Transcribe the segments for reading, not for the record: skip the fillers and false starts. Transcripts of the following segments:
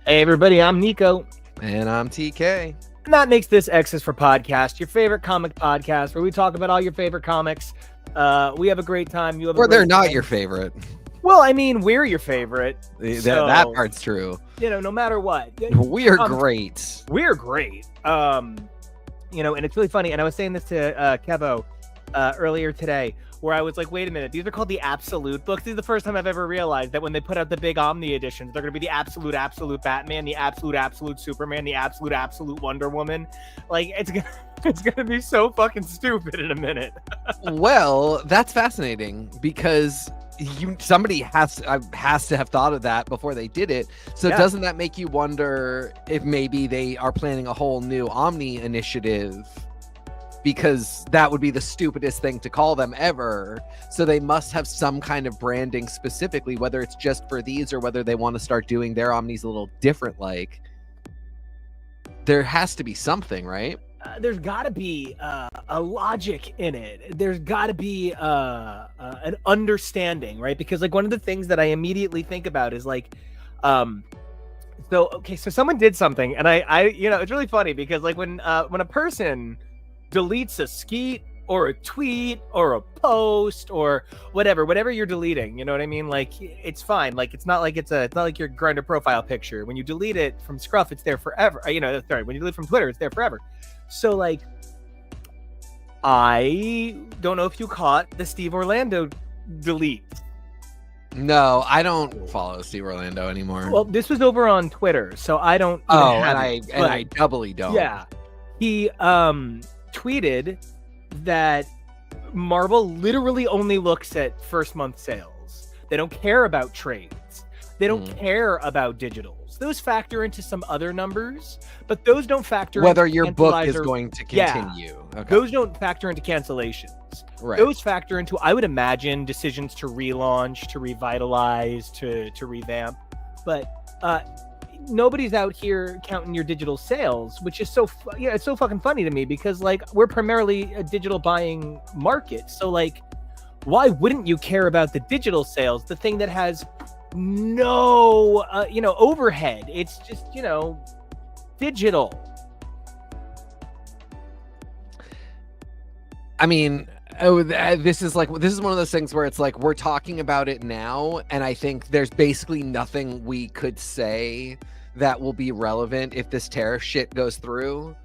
Hey everybody, I'm Nico. And I'm TK. And that makes this X's for Podcast, your favorite comic podcast where we talk about all your favorite comics. We have a great time. You have a Or great they're not time. your favorite. Well, I mean, we're your favorite. That part's true. No matter what. We're great. We're great. And it's really funny. And I was saying this to KEVO earlier today, where I was like, wait a minute, these are called the Absolute books. This is the first time I've ever realized that when they put out the big Omni editions, they're going to be the Absolute Batman, the Absolute Superman, the Absolute Wonder Woman. Like, it's gonna be so fucking stupid in a minute. Well, that's fascinating because somebody has to have thought of that before they did it. So doesn't that make you wonder if maybe they are planning a whole new Omni initiative? Because that would be the stupidest thing to call them ever. So they must have some kind of branding specifically, whether it's just for these or whether they want to start doing their Omnis a little different. Like, there has to be something, right? There's got to be a logic in it. There's got to be an understanding, right? Because like one of the things that I immediately think about is like, so someone did something, and I it's really funny because like when a person deletes a skeet or a tweet or a post or whatever you're deleting, you know what I mean? Like, it's fine. Like, it's not like your Grindr profile picture. When you delete it from Scruff, it's there forever. When you delete it from Twitter, it's there forever. So like, I don't know if you caught the Steve Orlando delete. No, I don't follow Steve Orlando anymore. Well, this was over on Twitter, so I don't. I doubly don't. Yeah, he tweeted that Marvel literally only looks at first month sales. They don't care about trades. They don't care about digitals. Those factor into some other numbers, but those don't factor whether into your book is going to continue. Yeah, okay. Those don't factor into cancellations. Right. Those factor into, I would imagine, decisions to relaunch, to revitalize, to revamp. But nobody's out here counting your digital sales, which is it's so fucking funny to me because like we're primarily a digital buying market. So like, why wouldn't you care about the digital sales, the thing that has no overhead? It's just digital. I mean, this is one of those things where it's like we're talking about it now, and I think there's basically nothing we could say that will be relevant if this tariff shit goes through,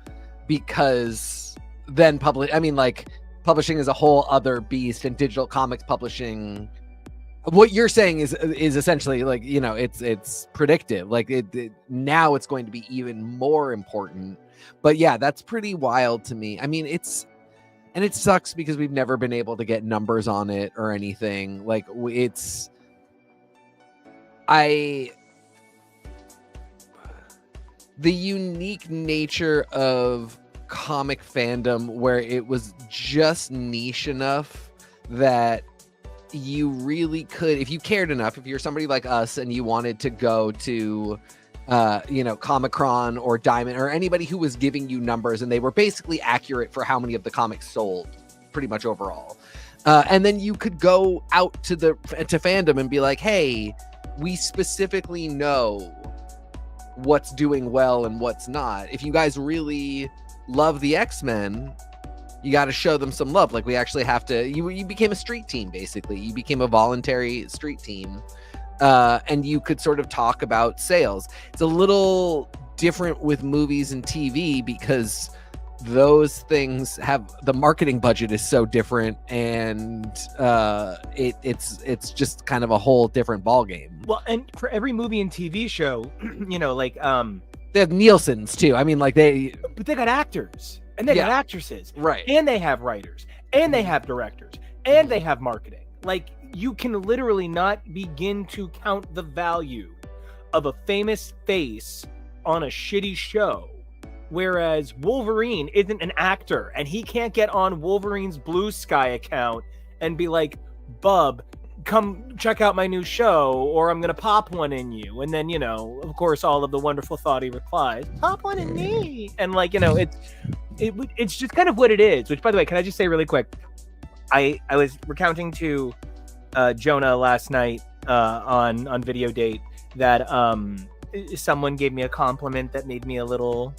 because then publishing is a whole other beast, and digital comics publishing, what you're saying is essentially like, it's predictive. Like now it's going to be even more important. But yeah, that's pretty wild to me. I mean, it sucks because we've never been able to get numbers on it or anything. Like the unique nature of comic fandom where it was just niche enough that you really could, if you cared enough, if you're somebody like us and you wanted to go to Comic-Con or Diamond or anybody who was giving you numbers and they were basically accurate for how many of the comics sold pretty much overall, and then you could go out to fandom and be like, hey, we specifically know what's doing well and what's not. If you guys really love the X-Men, you got to show them some love. Like, we actually have to, you became a street team, basically. You became a voluntary street team, and you could sort of talk about sales. It's a little different with movies and TV because those things have, the marketing budget is so different, and it's just kind of a whole different ballgame. Well, and for every movie and TV show, they have Nielsen's too. I mean, like but they got actors and they got actresses, right? And they have writers and they have directors and they have marketing. Like, you can literally not begin to count the value of a famous face on a shitty show. Whereas Wolverine isn't an actor and he can't get on Wolverine's Blue Sky account and be like, bub, come check out my new show, or I'm going to pop one in you. And then, of course, all of the wonderful thought he replies, pop one in me. And like, it's just kind of what it is, which, by the way, can I just say really quick, I was recounting to Jonah last night on Video Date that someone gave me a compliment that made me a little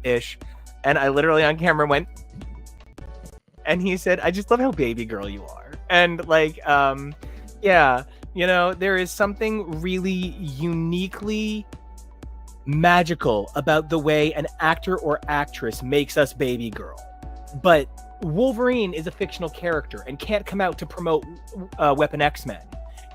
ish, and I literally on camera went, and he said, "I just love how baby girl you are." And like, yeah, you know, there is something really uniquely magical about the way an actor or actress makes us baby girl. But Wolverine is a fictional character and can't come out to promote Weapon X-Men.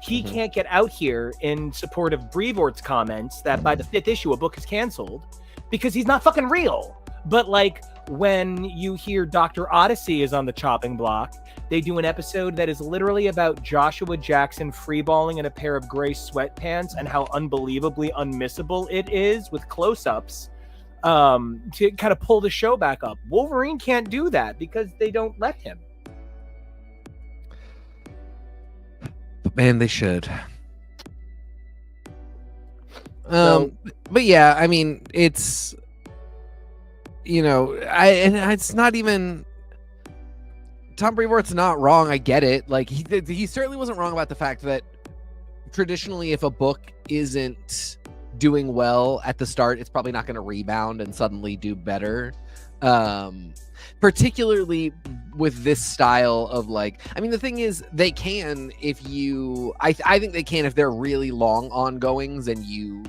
He can't get out here in support of Brevoort's comments that by the 5th issue a book is canceled because he's not fucking real. But like when you hear Dr. Odyssey is on the chopping block, they do an episode that is literally about Joshua Jackson freeballing in a pair of gray sweatpants and how unbelievably unmissable it is with close-ups to kind of pull the show back up. Wolverine can't do that because they don't let him. But man, they should. But yeah, I mean, it's, you know, it's not even, Tom Brevoort's not wrong. I get it. Like he certainly wasn't wrong about the fact that traditionally, if a book isn't doing well at the start, it's probably not going to rebound and suddenly do better. Particularly with this style of like, I mean, the thing is, they can if you, I think they can if they're really long ongoings and you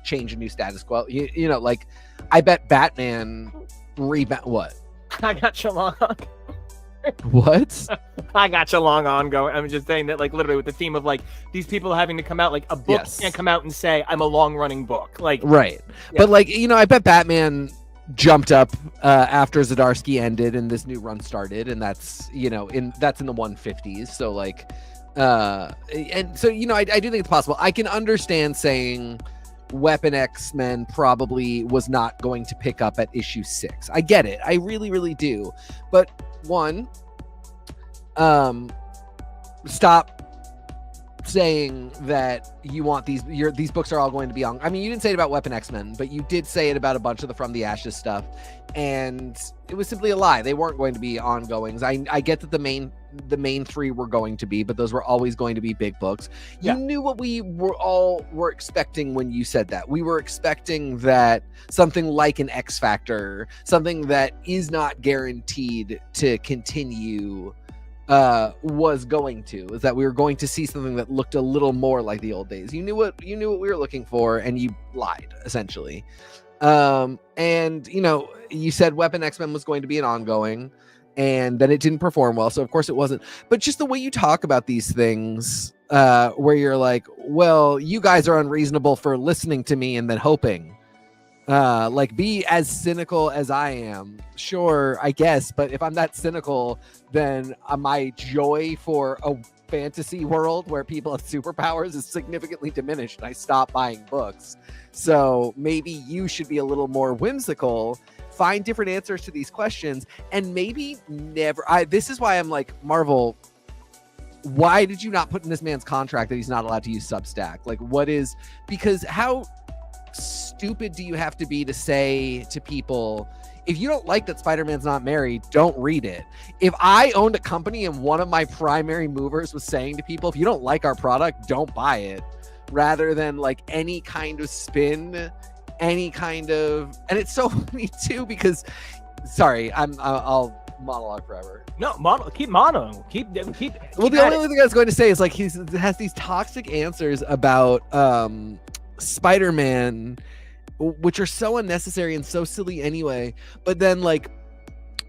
change a new status quo. You know, like I bet Batman rebound. What? I got you long on. What? I got you long ongoing. I'm just saying that, like, literally with the theme of like these people having to come out, like a book can't come out and say I'm a long running book, like right. Yeah. But like, you know, I bet Batman jumped up after Zdarsky ended and this new run started, and that's, you know, that's in the 150s. So like, and so, you know, I do think it's possible. I can understand saying Weapon X-Men probably was not going to pick up at issue 6. I get it. I really, really do. But one, stop saying that you want these books are all going to be on. I mean, you didn't say it about Weapon X-Men, but you did say it about a bunch of the From the Ashes stuff, and it was simply a lie. They weren't going to be ongoings. I get that the main 3 were going to be, but those were always going to be big books. You knew what we were expecting when you said that. We were expecting that something like an X Factor, something that is not guaranteed to continue, was going to, is that we were going to see something that looked a little more like the old days. You knew what we were looking for, and you lied essentially. And you know, you said Weapon X-Men was going to be an ongoing, and then it didn't perform well, so of course it wasn't. But just the way you talk about these things, where you're like, well, you guys are unreasonable for listening to me and then hoping. Like, be as cynical as I am. Sure, I guess, but if I'm that cynical, then my joy for a fantasy world where people have superpowers is significantly diminished, and I stop buying books. So maybe you should be a little more whimsical, find different answers to these questions, and maybe never. This is why I'm like, Marvel, why did you not put in this man's contract that he's not allowed to use Substack? Like, what is, because how stupid do you have to be to say to people, if you don't like that Spider-Man's not married, don't read it? If I owned a company and one of my primary movers was saying to people, if you don't like our product, don't buy it, rather than like any kind of spin, any kind of, and it's so funny too, because sorry, I'll monologue forever. No, keep mono. Keep. Well, the only thing I was going to say is like he has these toxic answers about Spider-Man, which are so unnecessary and so silly anyway. But then like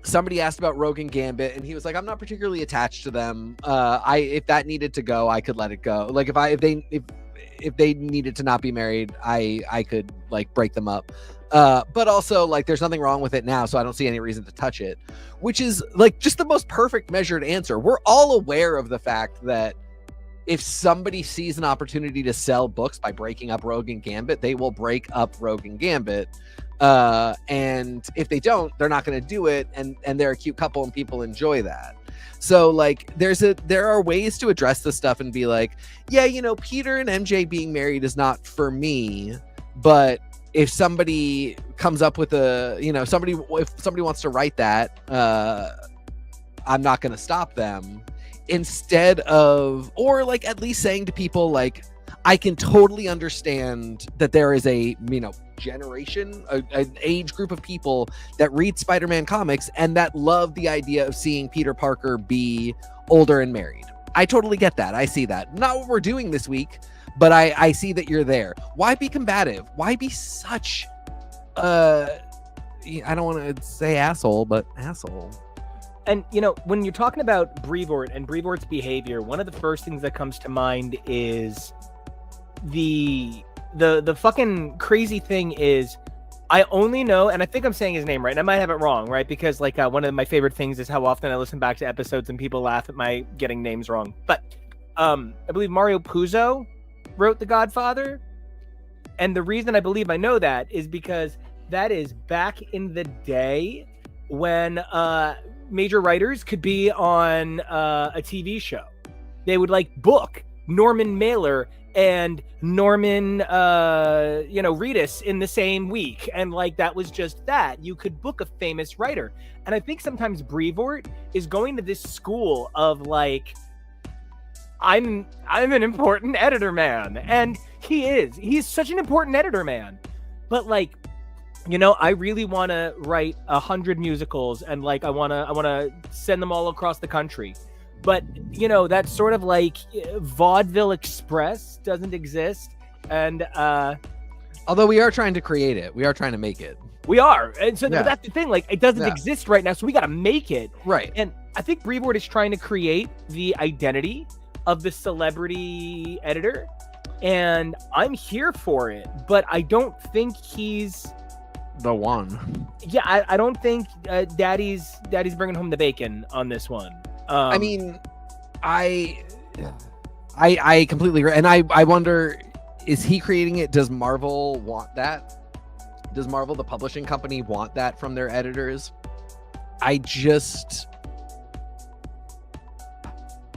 somebody asked about Rogue and Gambit, and he was like, I'm not particularly attached to them. If that needed to go, I could let it go. Like if they needed to not be married, I could like break them up. But also like there's nothing wrong with it now, so I don't see any reason to touch it, which is like just the most perfect measured answer. We're all aware of the fact that if somebody sees an opportunity to sell books by breaking up Rogue and Gambit, they will break up Rogue and Gambit. And if they don't, they're not going to do it. And they're a cute couple and people enjoy that. So like there are ways to address this stuff and be like, yeah, you know, Peter and MJ being married is not for me, but if somebody comes up with if somebody wants to write that, I'm not going to stop them. Instead of, or like at least saying to people like, I can totally understand that there is a, generation, an age group of people that read Spider-Man comics and that love the idea of seeing Peter Parker be older and married. I totally get that. I see that. Not what we're doing this week, but I see that you're there. Why be combative? Why be such I don't want to say asshole, but asshole. And, when you're talking about Brevoort and Brevoort's behavior, one of the first things that comes to mind is the fucking crazy thing is, I only know, and I think I'm saying his name right, and I might have it wrong, right? Because, one of my favorite things is how often I listen back to episodes and people laugh at my getting names wrong. But I believe Mario Puzo wrote The Godfather. And the reason I believe I know that is because that is back in the day when major writers could be on a TV show. They would book Norman Mailer and Norman Reedus in the same week, and that was just that. You could book a famous writer. And I think sometimes Brevoort is going to this school of I'm an important editor, man. And he's such an important editor, man. But I really want to write 100 musicals, and I want to send them all across the country. But, that sort of Vaudeville Express doesn't exist. And although we are trying to create it, we are trying to make it. We are. And so that's the thing. It doesn't Yeah. exist right now. So we got to make it. Right. And I think Brevoort is trying to create the identity of the celebrity editor. And I'm here for it. But I don't think he's The one. Yeah, I don't think Daddy's bringing home the bacon on this one. I mean, I completely agree. And I wonder, is he creating it? Does Marvel want that? Does Marvel, the publishing company, want that from their editors?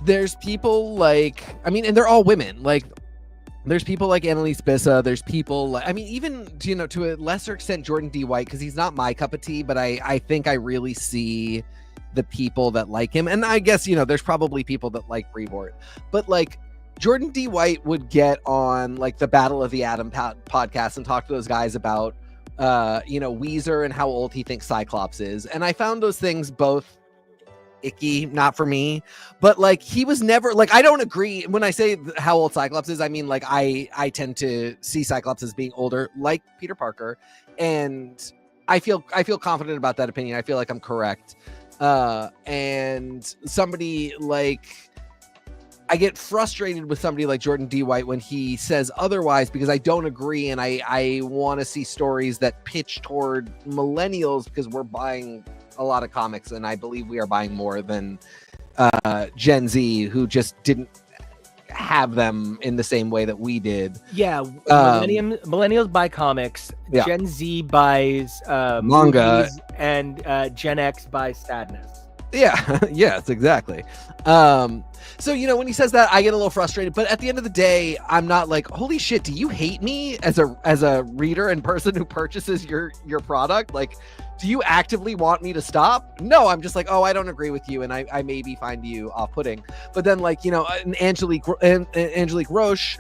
There's people and they're all women. There's people like Annalise Bissa. There's people even, to a lesser extent, Jordan D. White, because he's not my cup of tea, but I think I really see the people that like him. And I guess, there's probably people that like Brevoort. But Jordan D. White would get on the Battle of the Atom podcast and talk to those guys about, Weezer and how old he thinks Cyclops is. And I found those things both icky, not for me, but he was never I don't agree when I say how old Cyclops is. I mean I tend to see Cyclops as being older, like Peter Parker, and I feel confident about that opinion. I feel like I'm correct. And somebody I get frustrated with somebody like Jordan D. White when he says otherwise, because I don't agree, and I want to see stories that pitch toward millennials, because we're buying a lot of comics, and I believe we are buying more than Gen Z, who just didn't have them in the same way that we did. Yeah, millennials buy comics, Yeah. Gen Z buys Manga, movies, and Gen X buys sadness. Yeah, yes, exactly. So, when he says that, I get a little frustrated, but at the end of the day, I'm not holy shit, do you hate me as a reader and person who purchases your product? Do you actively want me to stop? No, I'm just oh, I don't agree with you, and I maybe find you off-putting. But then Angelique Roche,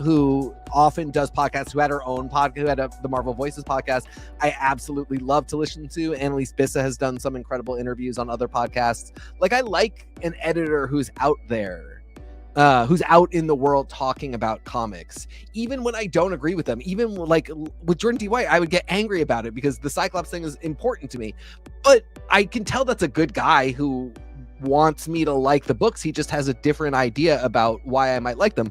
who often does podcasts, who had her own podcast, who had the Marvel Voices podcast, I absolutely love to listen to. Annalise Bissa has done some incredible interviews on other podcasts. I like an editor who's out there, who's out in the world talking about comics, even when I don't agree with them. Even with Jordan D. White, I would get angry about it because the Cyclops thing is important to me, but I can tell that's a good guy who wants me to like the books. He just has a different idea about why I might like them.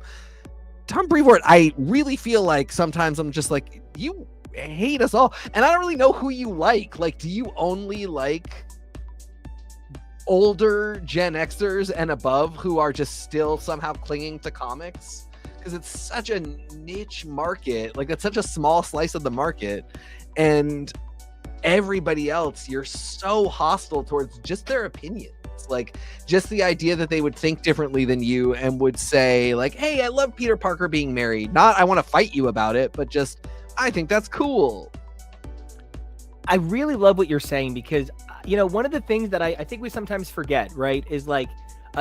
Tom Brevoort, I really feel sometimes I'm just you hate us all, and I don't really know who you like. Do you only like older Gen Xers and above who are just still somehow clinging to comics? Because it's such a niche market, that's such a small slice of the market, and everybody else, you're so hostile towards just their opinions. Just the idea that they would think differently than you and would say hey, I love Peter Parker being married, not I want to fight you about it, but just I think that's cool. I really love what you're saying, because one of the things that I think we sometimes forget, right, is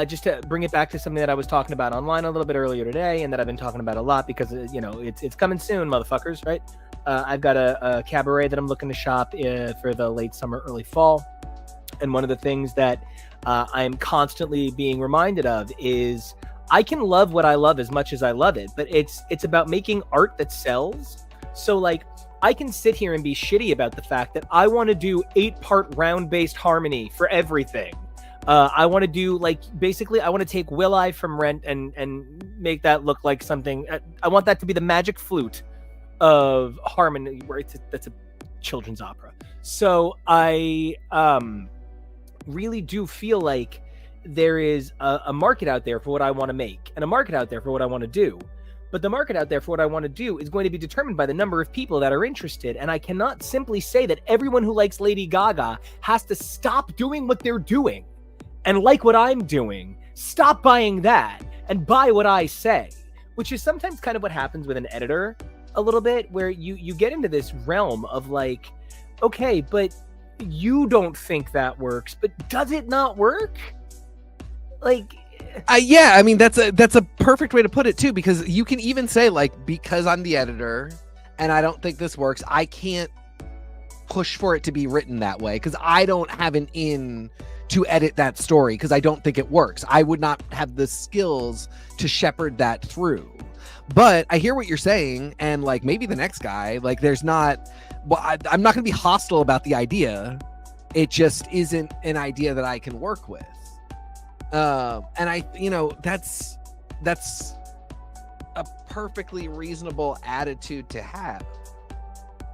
just to bring it back to something that I was talking about online a little bit earlier today, and that I've been talking about a lot because it's coming soon, motherfuckers, right? I've got a cabaret that I'm looking to shop for the late summer, early fall, and one of the things that I am constantly being reminded of is I can love what I love as much as I love it, but it's about making art that sells. So like, I can sit here and be shitty about the fact that I want to do 8-part round-based harmony for everything. I want to do basically I want to take Will I from Rent and make that look like something. I want that to be the magic flute of harmony, where that's a children's opera. So I really do feel like there is a market out there for what I want to make, and a market out there for what I want to do. But the market out there for what I want to do is going to be determined by the number of people that are interested. And I cannot simply say that everyone who likes Lady Gaga has to stop doing what they're doing and like what I'm doing. Stop buying that and buy what I say, which is sometimes kind of what happens with an editor a little bit, where you get into this realm of like, okay, but you don't think that works, but does it not work? Like, yeah, I mean, that's a perfect way to put it too, because you can even say like, because I'm the editor and I don't think this works, I can't push for it to be written that way because I don't have an in to edit that story because I don't think it works. I would not have the skills to shepherd that through. But I hear what you're saying, and like maybe the next guy, like there's not, well, I'm not going to be hostile about the idea. It just isn't an idea that I can work with. And I, that's a perfectly reasonable attitude to have.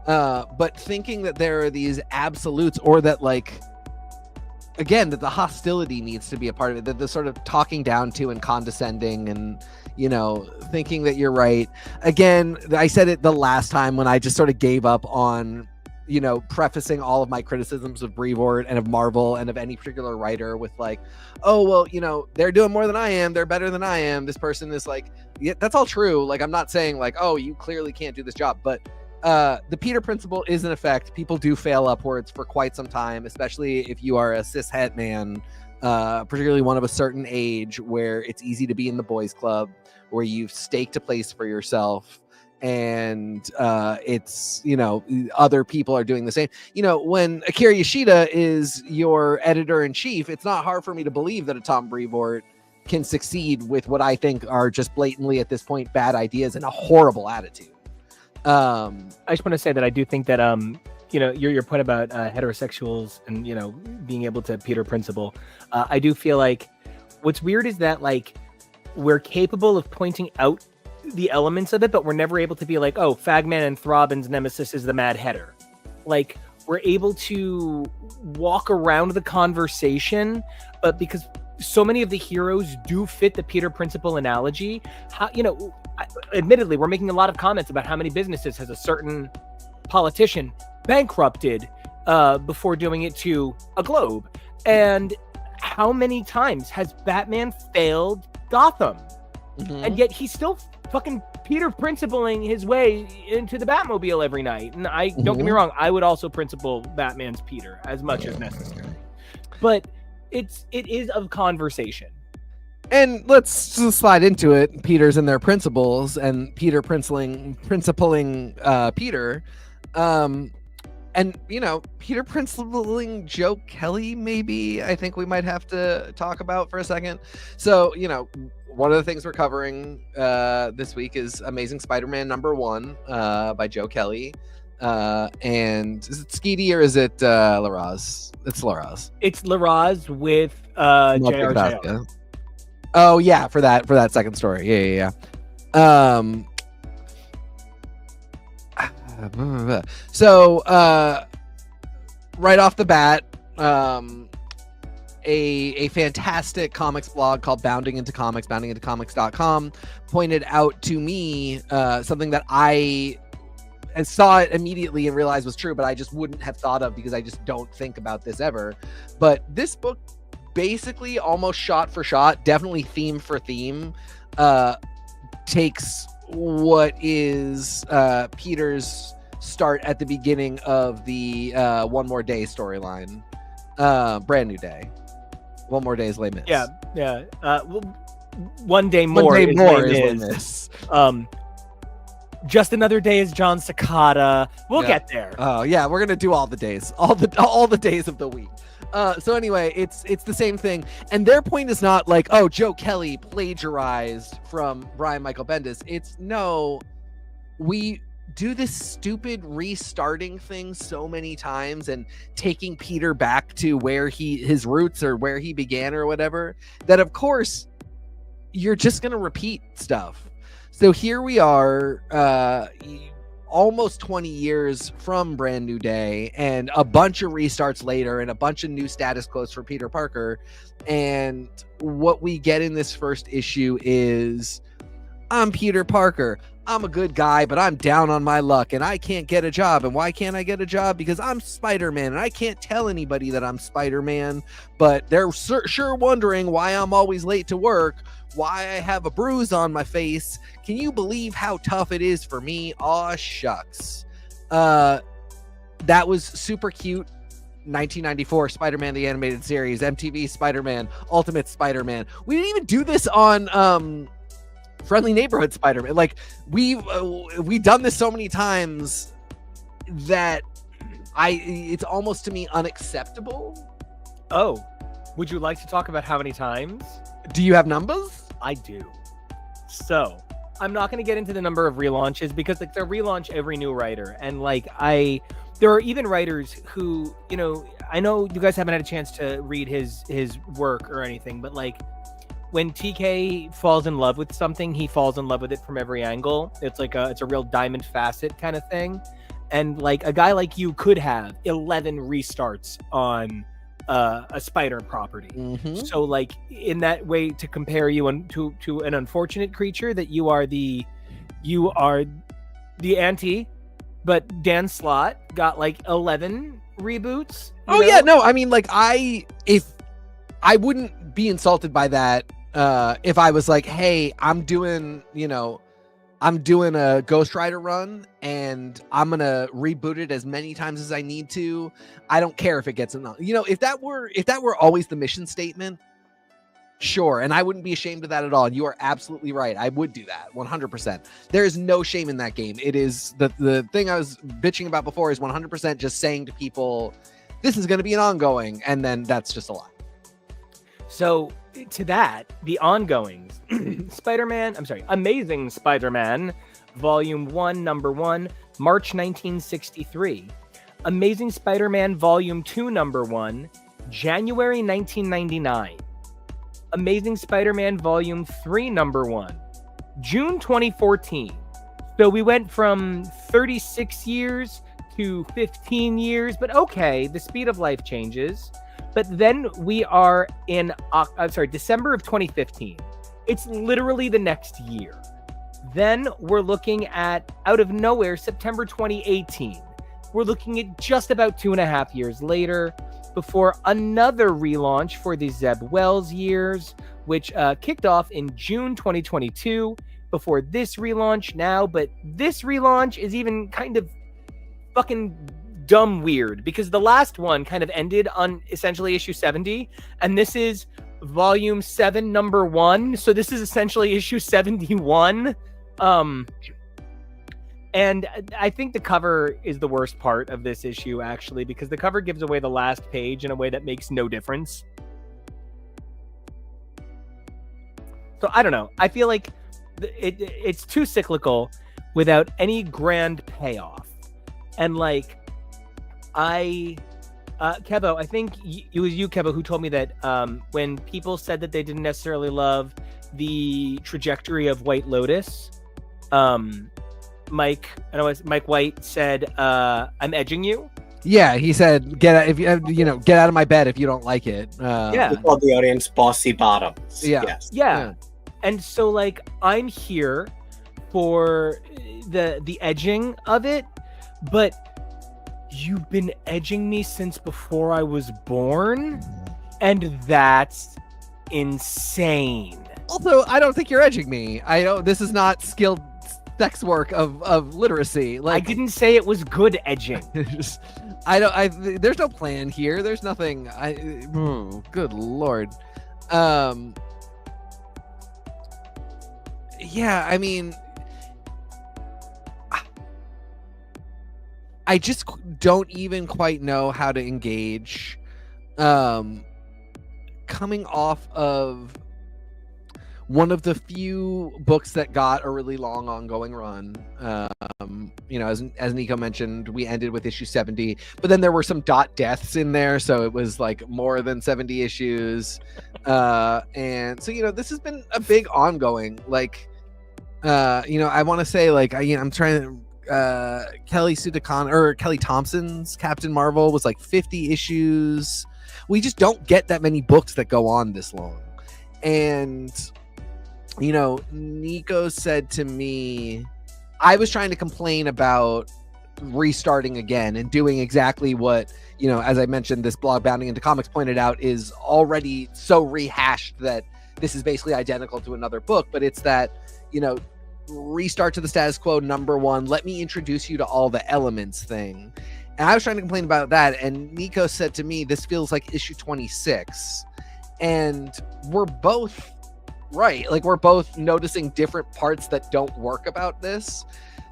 But thinking that there are these absolutes, or that like, again, that the hostility needs to be a part of it, that the sort of talking down to and condescending and, thinking that you're right. Again, I said it the last time when I just sort of gave up on, prefacing all of my criticisms of Brevoort and of Marvel and of any particular writer with like, oh, well, they're doing more than I am. They're better than I am. This person is like, yeah, that's all true. Like, I'm not saying like, oh, you clearly can't do this job, but the Peter principle is in effect. People do fail upwards for quite some time, especially if you are a cishet man, particularly one of a certain age where it's easy to be in the boys club, where you've staked a place for yourself. And it's, other people are doing the same. When Akira Yoshida is your editor-in-chief, it's not hard for me to believe that a Tom Brevoort can succeed with what I think are just blatantly, at this point, bad ideas and a horrible attitude. I just want to say that I do think that, your point about heterosexuals and, being able to Peter principle, I do feel like what's weird is that, like, we're capable of pointing out the elements of it, but we're never able to be like, oh, Fagman and Throbbin's nemesis is the Mad Hatter. Like, we're able to walk around the conversation, but because so many of the heroes do fit the Peter principle analogy, how, admittedly, we're making a lot of comments about how many businesses has a certain politician bankrupted before doing it to a globe, and how many times has Batman failed Gotham? Mm-hmm. And yet he's still fucking Peter principling his way into the Batmobile every night. And don't get me wrong, I would also principle Batman's Peter as much as necessary. But it is of conversation. And let's just slide into it. Peter's and their principles, and Peter principling Peter. And, Peter principling Joe Kelly, maybe, I think we might have to talk about for a second. So, one of the things we're covering this week is Amazing Spider-Man #1 by Joe Kelly. And is it Skeety or is it Larraz? It's Larraz. It's Larraz with JR. Oh, yeah, for that second story. Yeah. So right off the bat, a fantastic comics blog called boundingintocomics.com pointed out to me something that I saw it immediately and realized was true, but I just wouldn't have thought of because I just don't think about this ever. But this book basically almost shot for shot, definitely theme for theme, takes what is Peter's start at the beginning of the One More Day storyline, Brand New Day, One more day is Les Mis. Yeah. One day more is Les Les Mis. Just Another Day is John Cicada. We'll get there. Oh yeah, we're gonna do all the days, all the days of the week. So anyway, it's the same thing, and their point is not like, oh, Joe Kelly plagiarized from Brian Michael Bendis. It's no, we do this stupid restarting thing so many times and taking Peter back to where his roots or where he began or whatever, that of course you're just gonna repeat stuff. So here we are, almost 20 years from Brand New Day, and a bunch of restarts later, and a bunch of new status quos for Peter Parker. And what we get in this first issue is, I'm Peter Parker. I'm a good guy, but I'm down on my luck, and I can't get a job. And why can't I get a job? Because I'm Spider-Man, and I can't tell anybody that I'm Spider-Man, but they're sure wondering why I'm always late to work, why I have a bruise on my face. Can you believe how tough it is for me? Aw, shucks. That was super cute. 1994 Spider-Man the Animated Series, MTV Spider-Man, Ultimate Spider-Man. We didn't even do this on Friendly Neighborhood Spider-Man. Like, we've done this so many times that it's almost to me unacceptable. Oh, would you like to talk about how many times? Do you have numbers? I do. So I'm not going to get into the number of relaunches, because like they relaunch every new writer, and like there are even writers who, you know, I know you guys haven't had a chance to read his work or anything, but like when TK falls in love with something, he falls in love with it from every angle. It's like it's a real diamond facet kind of thing. And like a guy like you could have 11 restarts on a Spider property. Mm-hmm. So like in that way, to compare you to an unfortunate creature, that you are the anti, but Dan Slott got like 11 reboots. Yeah, no, I mean, like I wouldn't be insulted by that if I was like, hey, I'm doing a Ghost Rider run and I'm gonna reboot it as many times as I need to. I don't care if it gets enough. You know, if that were always the mission statement, sure, and I wouldn't be ashamed of that at all. And you are absolutely right. I would do that 100%. There is no shame in that game. It is the thing I was bitching about before is 100% just saying to people, this is going to be an ongoing, and then that's just a lie. So to that, the ongoings, Amazing Spider-Man, Volume 1, Number 1, March 1963. Amazing Spider-Man, Volume 2, Number 1, January 1999. Amazing Spider-Man, Volume 3, Number 1, June 2014. So we went from 36 years to 15 years, but okay, the speed of life changes. But then we are in, December of 2015. It's literally the next year. Then we're looking at, out of nowhere, September 2018. We're looking at just about 2.5 years later before another relaunch for the Zeb Wells years, which kicked off in June 2022 before this relaunch now. But this relaunch is even kind of fucking dumb weird, because the last one kind of ended on essentially issue 70, and this is volume 7, number 1. So this is essentially issue 71. And I think the cover is the worst part of this issue, actually, because the cover gives away the last page in a way that makes no difference. So I don't know. I feel like it's too cyclical without any grand payoff. And like, Kevo, I think it was you, Kevo, who told me that when people said that they didn't necessarily love the trajectory of White Lotus, Mike White said, "I'm edging you." Yeah, he said, "Get out of my bed if you don't like it." Yeah, called the audience bossy bottoms. Yeah. Yes. Yeah. And so like I'm here for the edging of it, but you've been edging me since before I was born, and that's insane. Also, I don't think you're edging me. This is not skilled sex work of literacy. Like I didn't say it was good edging. there's no plan here. There's nothing. Good Lord. Yeah, I mean, I just don't even quite know how to engage. Coming off of one of the few books that got a really long ongoing run, as NICO mentioned, we ended with issue 70, but then there were some deaths in there, so it was like more than 70 issues. And so, this has been a big ongoing, like, I want to say, like, I'm trying to, Kelly Thompson's Captain Marvel was like 50 issues. We just don't get that many books that go on this long. And NICO said to me, I was trying to complain about restarting again and doing exactly what, as I mentioned, this blog Bounding into Comics pointed out, is already so rehashed that this is basically identical to another book. But it's that, restart to the status quo, number one, let me introduce you to all the elements thing. And I was trying to complain about that. And NICO said to me, this feels like issue 26. And we're both right. Like, we're both noticing different parts that don't work about this.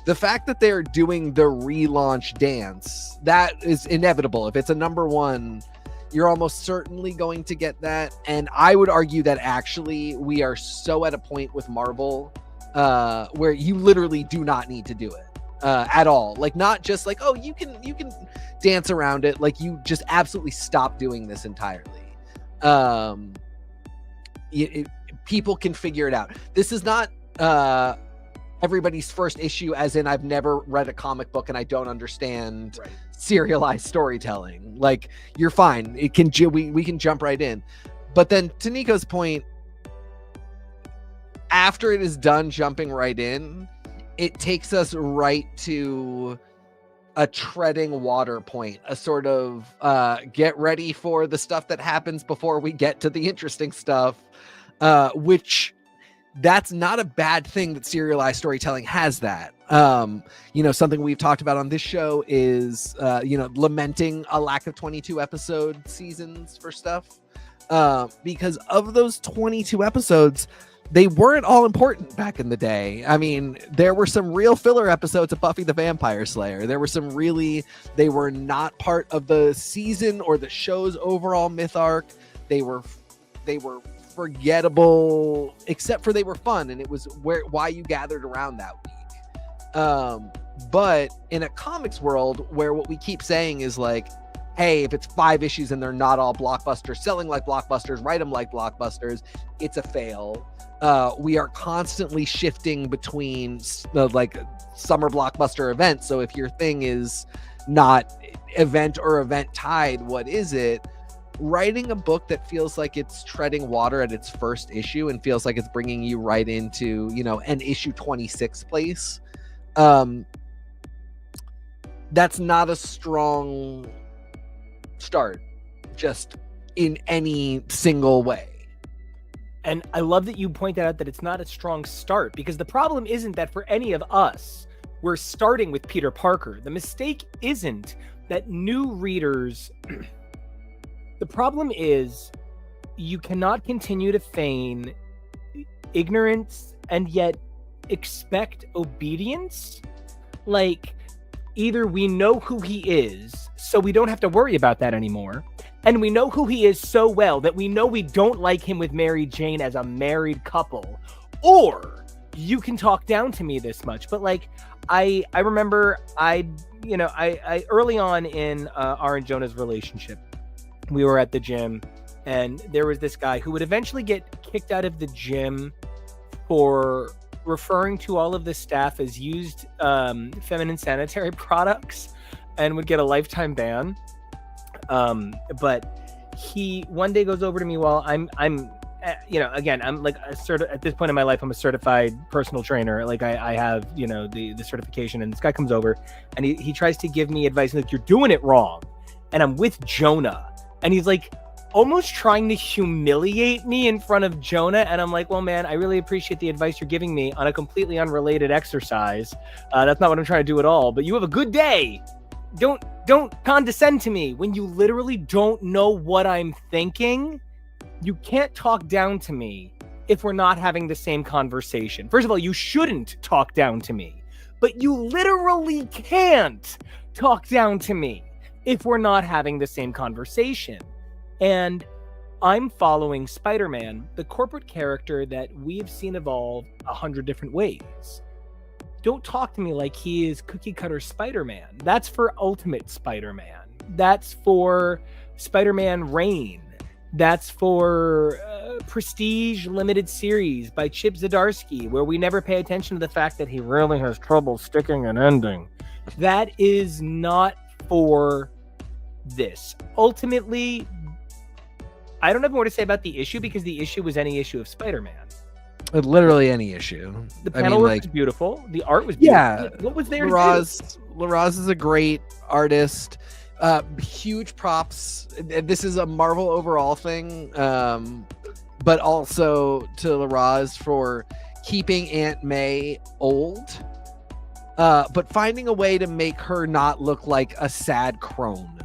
The fact that they're doing the relaunch dance, that is inevitable. If it's a number one, you're almost certainly going to get that. And I would argue that actually we are so at a point with Marvel where you literally do not need to do it at all. Like, not just like, oh, you can dance around it. Like, you just absolutely stop doing this entirely. People can figure it out. This is not everybody's first issue, as in I've never read a comic book and I don't understand serialized storytelling. Like, you're fine. We can jump right in. But then to Nico's point, after it is done jumping right in, it takes us right to a treading water point, a sort of get ready for the stuff that happens before we get to the interesting stuff, which that's not a bad thing that serialized storytelling has that. Something we've talked about on this show is, lamenting a lack of 22 episode seasons for stuff, because of those 22 episodes, they weren't all important back in the day. I mean, there were some real filler episodes of Buffy the Vampire Slayer. There were they were not part of the season or the show's overall myth arc. They were forgettable, except for they were fun, and it was why you gathered around that week. But in a comics world where what we keep saying is like, hey, if it's 5 issues and they're not all blockbusters, selling like blockbusters, write them like blockbusters, it's a fail. We are constantly shifting between like summer blockbuster events. So if your thing is not event or event tied, what is it? Writing a book that feels like it's treading water at its first issue and feels like it's bringing you right into, an issue 26 place. That's not a strong start, just in any single way. And I love that you pointed out that it's not a strong start, because the problem isn't that for any of us, we're starting with Peter Parker. The mistake isn't that new readers... The problem is you cannot continue to feign ignorance and yet expect obedience. Like, either we know who he is, so we don't have to worry about that anymore, and we know who he is so well that we know we don't like him with Mary Jane as a married couple, or you can talk down to me this much. But like, I remember I early on in our and Jonah's relationship, we were at the gym, and there was this guy who would eventually get kicked out of the gym for referring to all of the staff as used feminine sanitary products, and would get a lifetime ban. But he one day goes over to me while I'm like at this point in my life, I'm a certified personal trainer. Like I have, the certification, and this guy comes over and he tries to give me advice. Like, you're doing it wrong. And I'm with Jonah. And he's like, almost trying to humiliate me in front of Jonah. And I'm like, well, man, I really appreciate the advice you're giving me on a completely unrelated exercise. That's not what I'm trying to do at all. But you have a good day. Don't condescend to me when you literally don't know what I'm thinking. You can't talk down to me if we're not having the same conversation. First of all, you shouldn't talk down to me, but you literally can't talk down to me if we're not having the same conversation. And I'm following Spider-Man, the corporate character that we've seen evolve 100 different ways. Don't talk to me like he is cookie cutter Spider-Man. That's for Ultimate Spider-Man. That's for Spider-Man Reign. That's for Prestige Limited Series by Chip Zdarsky, where we never pay attention to the fact that he really has trouble sticking an ending. That is not for this. Ultimately, I don't have more to say about the issue because the issue was any issue of Spider-Man. Literally any issue. The panel work was beautiful. The art was beautiful. Yeah. What was there Laraz is a great artist. Huge props. This is a Marvel overall thing, but also to Laraz for keeping Aunt May old, but finding a way to make her not look like a sad crone.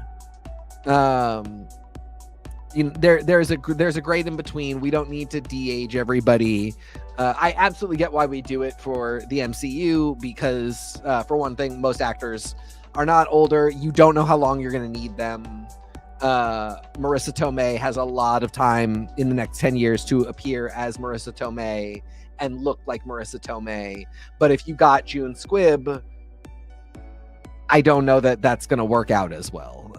There's a great in between. We don't need to de-age everybody. I absolutely get why we do it for the MCU because, for one thing, most actors are not older. You don't know how long you're going to need them. Marissa Tomei has a lot of time in the next 10 years to appear as Marissa Tomei and look like Marissa Tomei. But if you got June Squibb, I don't know that that's going to work out as well.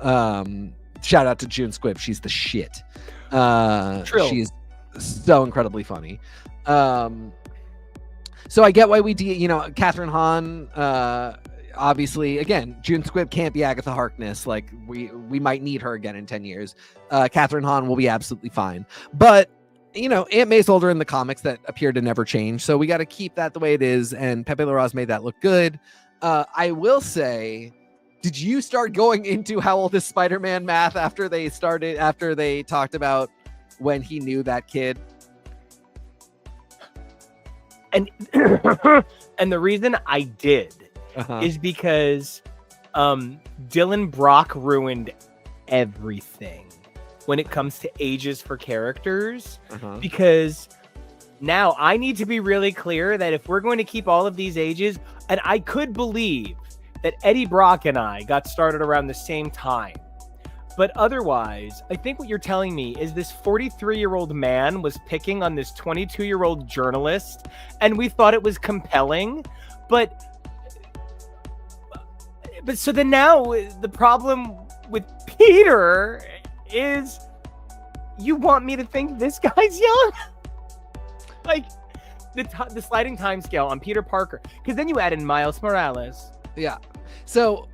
Shout out to June Squibb. She's the shit. She's so incredibly funny. So I get why we Catherine Hahn, obviously, again, June Squibb can't be Agatha Harkness. Like we might need her again in 10 years. Catherine Hahn will be absolutely fine. But, Aunt May's older in the comics that appear to never change. So we got to keep that the way it is. And Pepe Larraz made that look good. I will say, did you start going into how old is Spider-Man math after they talked about when he knew that kid? And and the reason I did is because Dylan Brock ruined everything when it comes to ages for characters. Because now I need to be really clear that if we're going to keep all of these ages, and I could believe that Eddie Brock and I got started around the same time. But otherwise, I think what you're telling me is this 43-year-old man was picking on this 22-year-old journalist, and we thought it was compelling. But so then now the problem with Peter is you want me to think this guy's young? Like the sliding time scale on Peter Parker, because then you add in Miles Morales. Yeah. So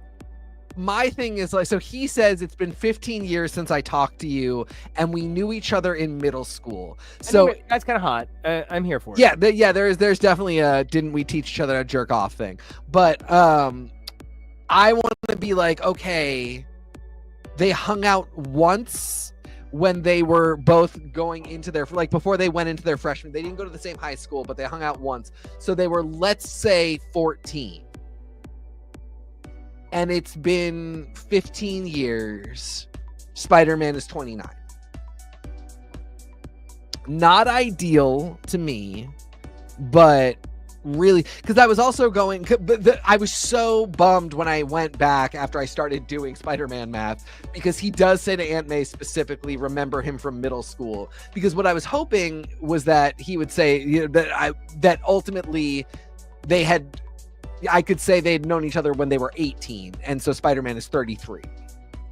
my thing is so he says it's been 15 years since I talked to you and we knew each other in middle school. So anyway, that's kind of hot. I'm here for it. Yeah. There's definitely a didn't we teach each other a jerk off thing. But I want to be like, okay, they hung out once when they were both going into their, before they went into their freshman, they didn't go to the same high school, but they hung out once. So they were, let's say 14. And it's been 15 years. Spider-Man is 29. Not ideal to me, but really, because I was also going, I was so bummed when I went back after I started doing Spider-Man math, because he does say to Aunt May specifically, remember him from middle school. Because what I was hoping was that he would say that ultimately I could say they'd known each other when they were 18, and so Spider-Man is 33.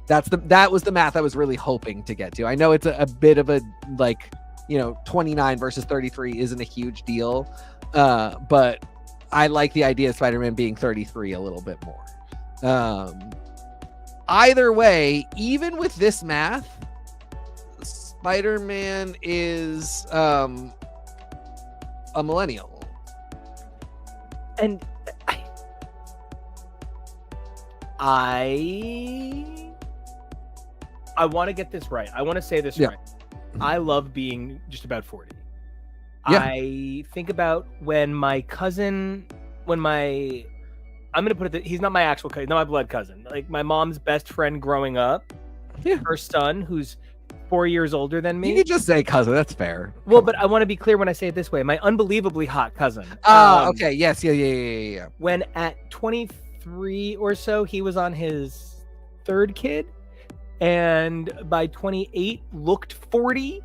That was the math I was really hoping to get to. I know it's a bit of a 29 versus 33 isn't a huge deal, but I like the idea of Spider-Man being 33 a little bit more. Either way, even with this math, Spider-Man is a millennial. And I want to get this right. I want to say this right. I love being just about 40. Yeah. I think about when my cousin, I'm going to put it, he's not my actual cousin, not my blood cousin. Like my mom's best friend growing up, her son, who's 4 years older than me. You could just say cousin. That's fair. Well, but I want to be clear when I say it this way. My unbelievably hot cousin. Okay. Yes. Yeah. When at 23 or so, he was on his third kid. And by 28, looked 40.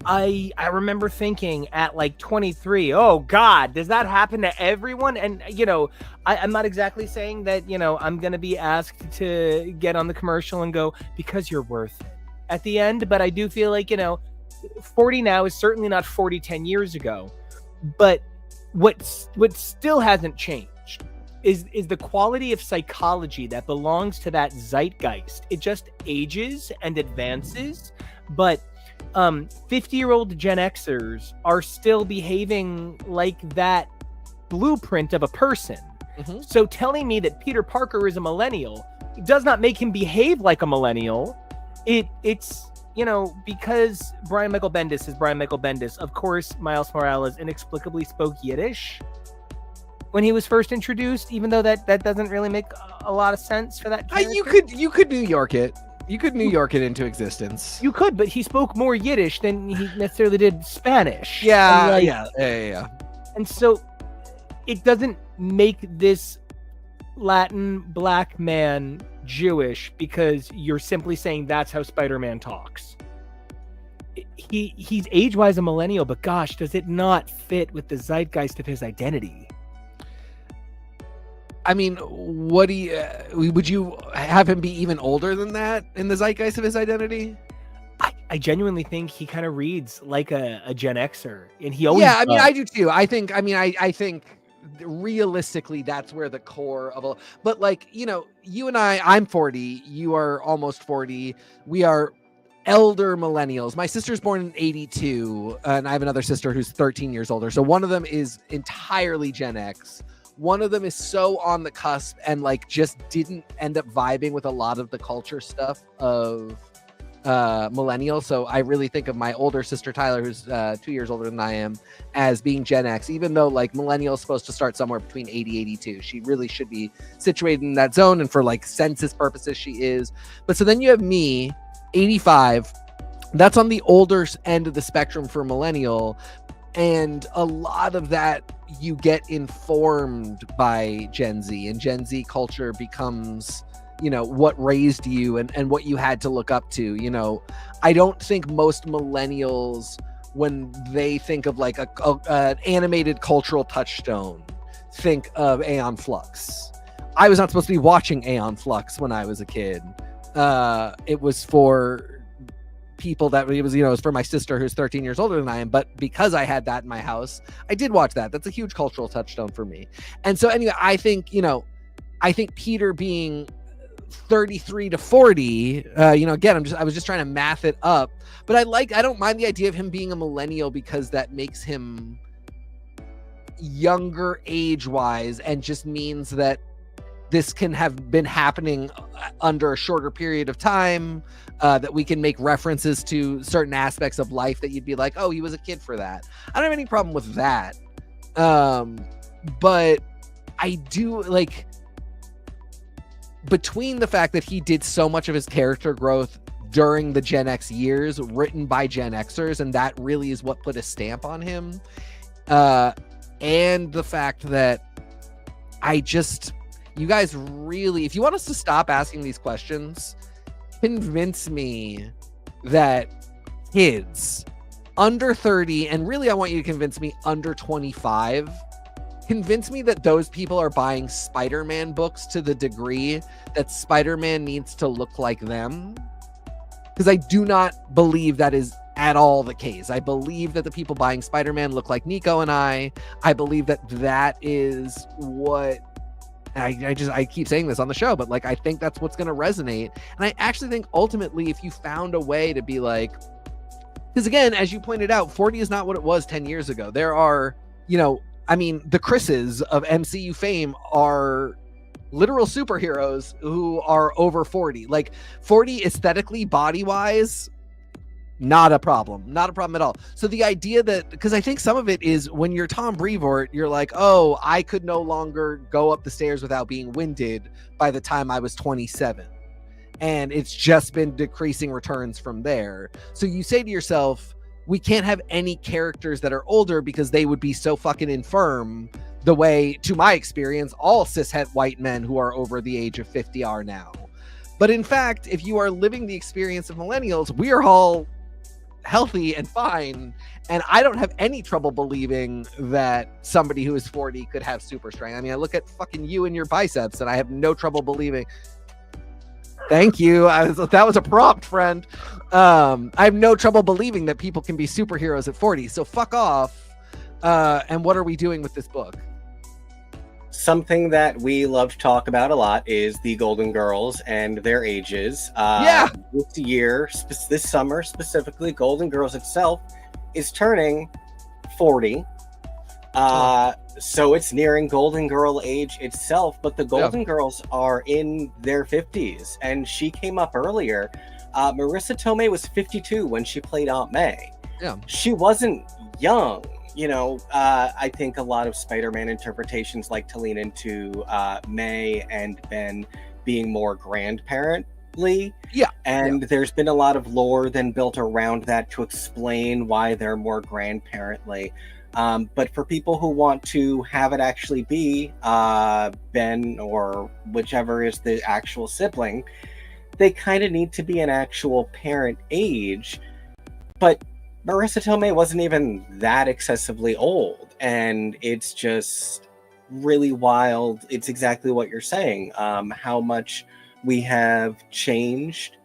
I remember thinking at like 23, oh God, does that happen to everyone? And I'm not exactly saying that I'm gonna be asked to get on the commercial and go because you're worth it at the end, but I do feel like 40 now is certainly not 40 10 years ago. But what still hasn't changed is the quality of psychology that belongs to that zeitgeist. It just ages and advances, but 50-year-old Gen Xers are still behaving like that blueprint of a person. So telling me that Peter Parker is a millennial does not make him behave like a millennial. It's because Brian Michael Bendis is Brian Michael Bendis. Of course, Miles Morales inexplicably spoke Yiddish when he was first introduced, even though that doesn't really make a lot of sense for that character. You could New York it. You could New York it into existence. You could, but he spoke more Yiddish than he necessarily did Spanish. Yeah. And so it doesn't make this Latin black man Jewish because you're simply saying that's how Spider-Man talks. He's age-wise a millennial, but gosh, does it not fit with the zeitgeist of his identity? I mean, what do you would you have him be even older than that in the zeitgeist of his identity? I genuinely think he kind of reads like a Gen Xer, and he always. Yeah, I mean, I do too. I think realistically that's where the core of but like you and I'm 40, you are almost 40. We are elder millennials. My sister's born in 82, and I have another sister who's 13 years older. So one of them is entirely Gen X. One of them is so on the cusp and like just didn't end up vibing with a lot of the culture stuff of millennial. So I really think of my older sister Tyler, who's 2 years older than I am, as being Gen X, even though like millennial is supposed to start somewhere between 80 82. She really should be situated in that zone, and for like census purposes she is. But so then you have me, 85. That's on the older end of the spectrum for millennial, and a lot of that you get informed by Gen Z, and Gen Z culture becomes what raised you and what you had to look up to. I don't think most millennials, when they think of like an animated cultural touchstone, think of Aeon Flux. I was not supposed to be watching Aeon Flux when I was a kid. It was for people that it was for my sister who's 13 years older than I am, but because I had that in my house, I did watch that. That's a huge cultural touchstone for me. And so anyway, I think Peter being 33 to 40, again, I was just trying to math it up, but I don't mind the idea of him being a millennial because that makes him younger age wise and just means that this can have been happening under a shorter period of time, that we can make references to certain aspects of life that you'd be like, oh, he was a kid for that. I don't have any problem with that. But I do like, between the fact that he did so much of his character growth during the Gen X years written by Gen Xers, and that really is what put a stamp on him, and the fact that you guys really, if you want us to stop asking these questions, convince me that kids under 30, and really I want you to convince me under 25, convince me that those people are buying Spider-Man books to the degree that Spider-Man needs to look like them. Because I do not believe that is at all the case. I believe that the people buying Spider-Man look like Nico and I believe that is what I keep saying this on the show, but like I think that's what's going to resonate. And I actually think ultimately if you found a way to be like, because again, as you pointed out, 40 is not what it was 10 years ago. There are, the Chris's of MCU fame are literal superheroes who are over 40. Like 40 aesthetically, body wise, not a problem at all. So the idea that, because I think some of it is when you're Tom Brevoort, you're like, oh, I could no longer go up the stairs without being winded by the time I was 27. And it's just been decreasing returns from there. So you say to yourself, we can't have any characters that are older because they would be so fucking infirm the way, to my experience, all cishet white men who are over the age of 50 are now. But in fact, if you are living the experience of millennials, we are all healthy and fine, and I don't have any trouble believing that somebody who is 40 could have super strength. I mean, I look at fucking you and your biceps, and I have no trouble believing. Thank you. That was a prompt, friend. I have no trouble believing that people can be superheroes at 40. So fuck off. And what are we doing with this book? Something that we love to talk about a lot is the Golden Girls and their ages. This year, this summer specifically, Golden Girls itself is turning 40. So it's nearing Golden Girl age itself, but the Golden Girls are in their 50s, and she came up earlier. Marissa Tomei was 52 when she played Aunt May. Yeah. She wasn't young. You know, I think a lot of Spider-Man interpretations like to lean into May and Ben being more grandparently. Yeah. And there's been a lot of lore then built around that to explain why they're more grandparently. But for people who want to have it actually be Ben or whichever is the actual sibling, they kind of need to be an actual parent age. But Marissa Tomei wasn't even that excessively old, and it's just really wild. It's exactly what you're saying, how much we have changed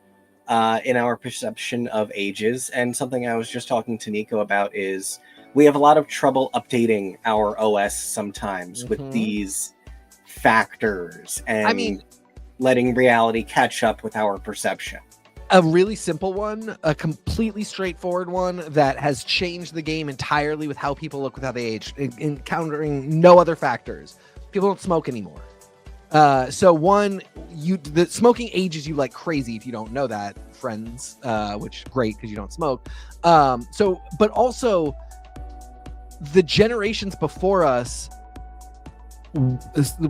in our perception of ages. And something I was just talking to NICO about is we have a lot of trouble updating our OS sometimes with these factors and letting reality catch up with our perception. A really simple one, a completely straightforward one that has changed the game entirely with how people look with how they age, encountering no other factors. People don't smoke anymore. So one, the smoking ages you like crazy if you don't know that, friends, which great because you don't smoke. But also the generations before us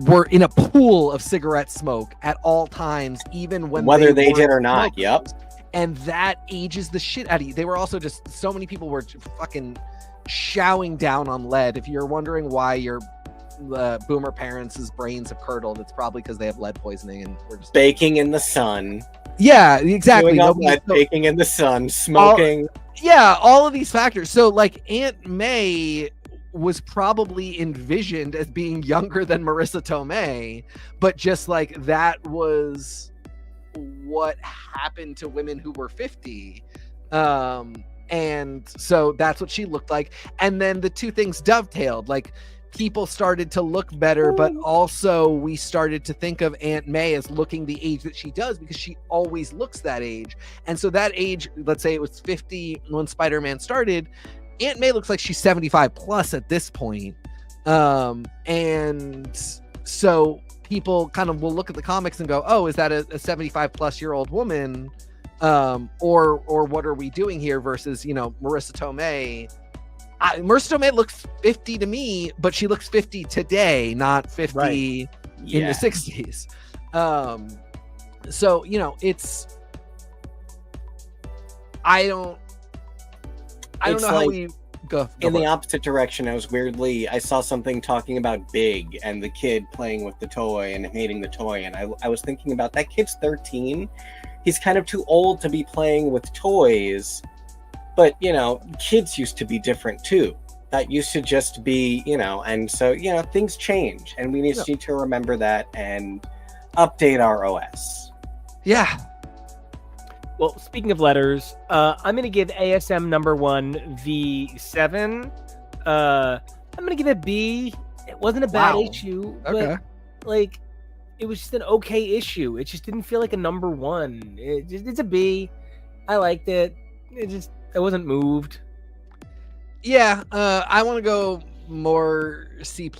were in a pool of cigarette smoke at all times, even when whether they did or not. Smokers. Yep. And that ages the shit out of you. They were also just, so many people were fucking showing down on lead. If you're wondering why your boomer parents' brains have curdled, it's probably because they have lead poisoning and we're just baking in the sun. Yeah, exactly. Baking in the sun, smoking. All of these factors. So like Aunt May was probably envisioned as being younger than Marissa Tomei, but just like that was what happened to women who were 50. And so that's what she looked like. And then the two things dovetailed, like people started to look better, but also we started to think of Aunt May as looking the age that she does because she always looks that age. And so that age, let's say it was 50 when Spider-Man started, Aunt May looks like she's 75 plus at this point. And so people kind of will look at the comics and go, oh, is that a 75 plus year old woman? Or what are we doing here versus, Marissa Tomei. Marissa Tomei looks 50 to me, but she looks 50 today, not 50 in the 60s. So, it's, I don't know how we go in the opposite direction. I saw something talking about Big and the kid playing with the toy and hating the toy, and I was thinking about that kid's 13. He's kind of too old to be playing with toys, but kids used to be different too. That used to just be, and so things change, and we need to remember that and update our OS. Yeah. Well, speaking of letters, I'm going to give ASM number 1 V7. I'm going to give it B. It wasn't a bad issue, but it was just an okay issue. It just didn't feel like a number 1. It's a B. I liked it. I wasn't moved. Yeah, I want to go more C+.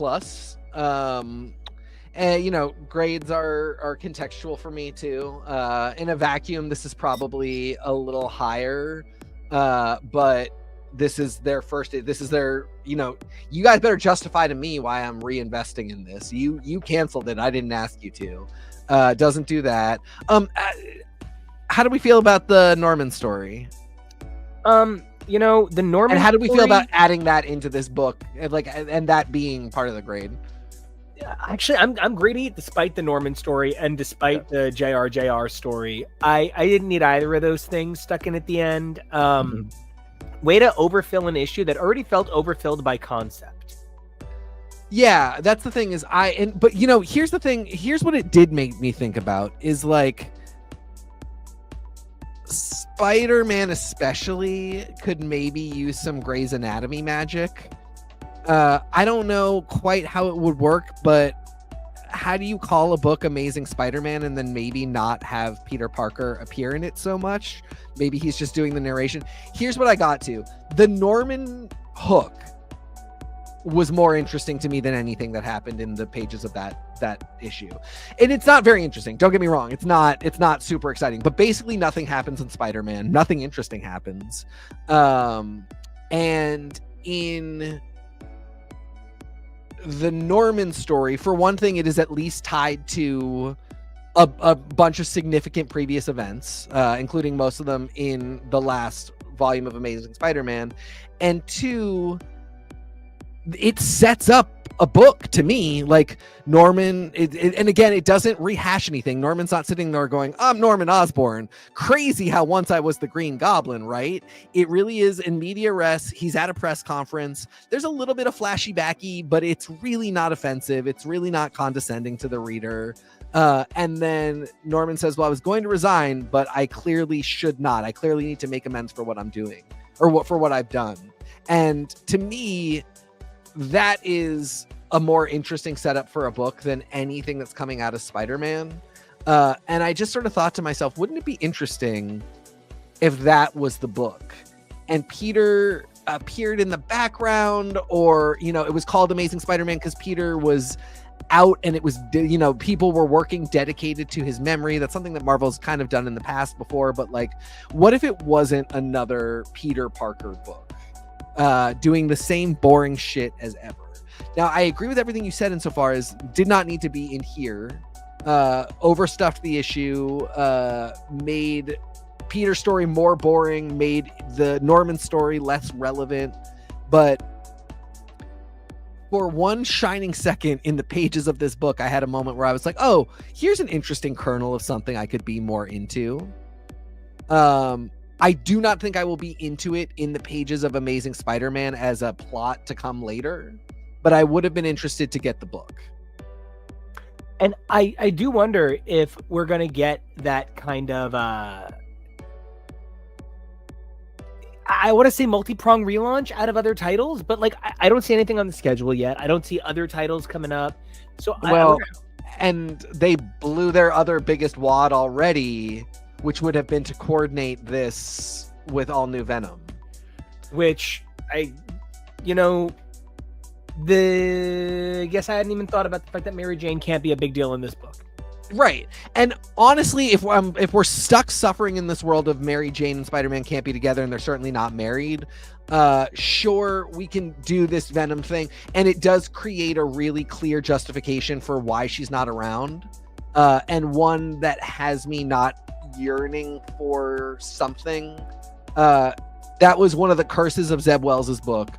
And grades are contextual for me too. In a vacuum, this is probably a little higher, but this is their you guys better justify to me why I'm reinvesting in this. You canceled it. I didn't ask you to. Doesn't do that. How do we feel about the Norman story? The Norman and how do we story, feel about adding that into this book, and that being part of the grade? Actually, I'm grading it despite the Norman story and despite the JR story. I didn't need either of those things stuck in at the end. Way to overfill an issue that already felt overfilled by concept. Yeah, that's the thing but here's the thing. Here's what it did make me think about is like Spider-Man especially could maybe use some Grey's Anatomy magic. I don't know quite how it would work, but how do you call a book Amazing Spider-Man and then maybe not have Peter Parker appear in it so much? Maybe he's just doing the narration. Here's what I got to. The Norman hook was more interesting to me than anything that happened in the pages of that issue. And it's not very interesting. Don't get me wrong. It's not super exciting, but basically nothing happens in Spider-Man. Nothing interesting happens. And in the Norman story, for one thing, it is at least tied to a bunch of significant previous events, including most of them in the last volume of Amazing Spider-Man. And two, it sets up a book to me. Like Norman, and again, it doesn't rehash anything. Norman's not sitting there going, I'm Norman Osborn. Crazy how once I was the Green Goblin, right? It really is in media res. He's at a press conference. There's a little bit of flashy backy, but it's really not offensive. It's really not condescending to the reader. And then Norman says, well, I was going to resign, but I clearly should not. I clearly need to make amends for what I'm doing for what I've done. And to me, that is a more interesting setup for a book than anything that's coming out of Spider-Man. And I just sort of thought to myself, wouldn't it be interesting if that was the book and Peter appeared in the background, or, it was called Amazing Spider-Man because Peter was out and it was, people were working dedicated to his memory. That's something that Marvel's kind of done in the past before, but like, what if it wasn't another Peter Parker book doing the same boring shit as ever? Now, I agree with everything you said insofar as did not need to be in here. Overstuffed the issue, made Peter's story more boring, made the Norman story less relevant. But for one shining second in the pages of this book, I had a moment where I was like, oh, here's an interesting kernel of something I could be more into. I do not think I will be into it in the pages of Amazing Spider-Man as a plot to come later, but I would have been interested to get the book. And I do wonder if we're going to get that kind of, I want to say multi-prong relaunch out of other titles, but like, I don't see anything on the schedule yet. I don't see other titles coming up. So, and they blew their other biggest wad already, which would have been to coordinate this with All New Venom. Which I guess I hadn't even thought about the fact that Mary Jane can't be a big deal in this book. Right. And honestly, if we're stuck suffering in this world of Mary Jane and Spider-Man can't be together and they're certainly not married, sure, we can do this Venom thing. And it does create a really clear justification for why she's not around. And one that has me not yearning for something. That was one of the curses of Zeb Wells' book.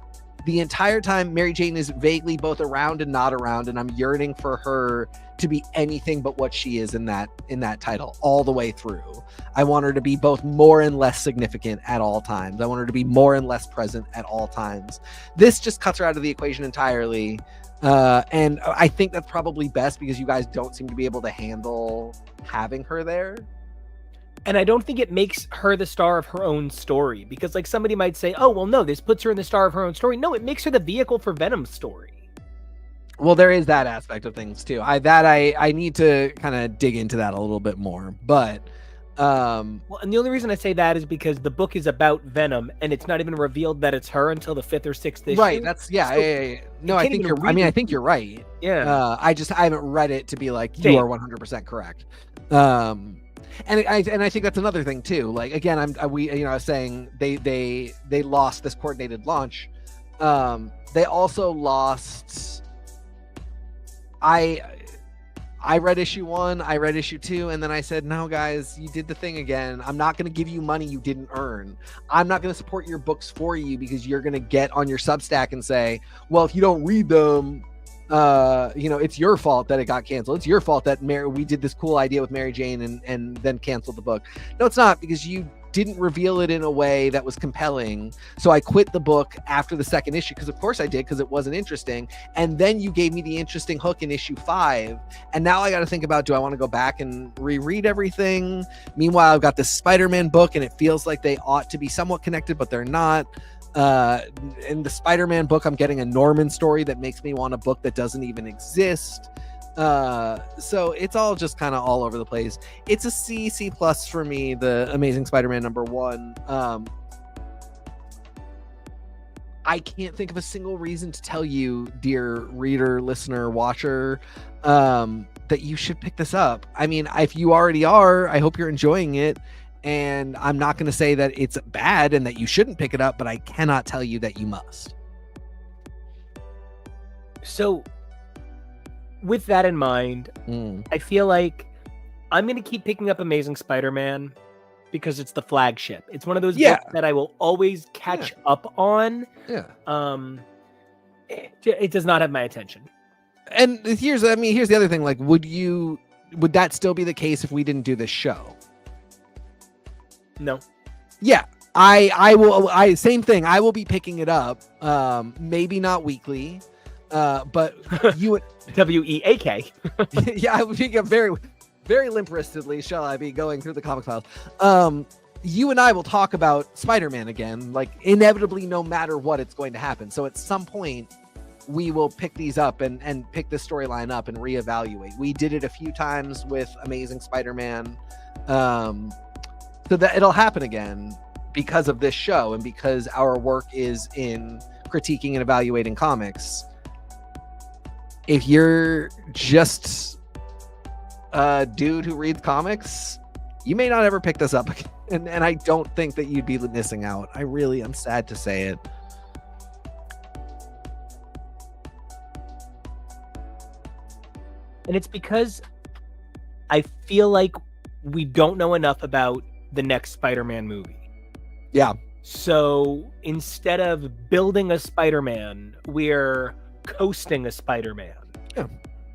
The entire time Mary Jane is vaguely both around and not around, and I'm yearning for her to be anything but what she is in that title all the way through. I want her to be both more and less significant at all times. I want her to be more and less present at all times. This just cuts her out of the equation entirely. And I think that's probably best because you guys don't seem to be able to handle having her there. And I don't think it makes her the star of her own story, because like somebody might say, oh, well, no, this puts her in the star of her own story. No, it makes her the vehicle for Venom's story. Well, there is that aspect of things too. I need to kind of dig into that a little bit more, but Well, and the only reason I say that is because the book is about Venom, and it's not even revealed that it's her until the 5th or 6th issue. Right. That's yeah. So yeah. No, I think you're. I mean, I think you're right. Yeah. I haven't read it to be like Same. you are 100% correct. And I think that's another thing too. Like again, I was saying they lost this coordinated launch. They also lost. I read issue 1, I read issue 2, and then I said, no, guys, you did the thing again. I'm not going to give you money you didn't earn. I'm not going to support your books for you because you're going to get on your Substack and say, well, if you don't read them, it's your fault that it got canceled. It's your fault that we did this cool idea with Mary Jane and then canceled the book. No, it's not, because you didn't reveal it in a way that was compelling. So I quit the book after the 2nd issue, because of course I did, because it wasn't interesting. And then you gave me the interesting hook in issue 5. And now I got to think about, do I want to go back and reread everything? Meanwhile, I've got this Spider-Man book and it feels like they ought to be somewhat connected, but they're not. In the Spider-Man book, I'm getting a Norman story that makes me want a book that doesn't even exist. So it's all just kind of all over the place. It's a C+ for me, the Amazing Spider-Man #1. I can't think of a single reason to tell you, dear reader, listener, watcher, that you should pick this up. I mean, if you already are, I hope you're enjoying it. And I'm not going to say that it's bad and that you shouldn't pick it up, but I cannot tell you that you must. So with that in mind, I feel like I'm going to keep picking up Amazing Spider-Man because it's the flagship. It's one of those books that I will always catch up on. Yeah. It does not have my attention. And here's the other thing. Like, would that still be the case if we didn't do this show? No. Yeah. I will. Same thing. I will be picking it up. Maybe not weekly. But you WEAK. Yeah, I would be very, very limp-wristedly shall I be going through the comic files. You and I will talk about Spider-Man again, like inevitably, no matter what, it's going to happen. So at some point, we will pick these up and pick this storyline up and reevaluate. We did it a few times with Amazing Spider-Man, so that it'll happen again because of this show and because our work is in critiquing and evaluating comics. If you're just a dude who reads comics, you may not ever pick this up again. And I don't think that you'd be missing out. I'm sad to say it. And it's because I feel like we don't know enough about the next Spider-Man movie. Yeah. So instead of building a Spider-Man, we're coasting a Spider-Man. Yeah.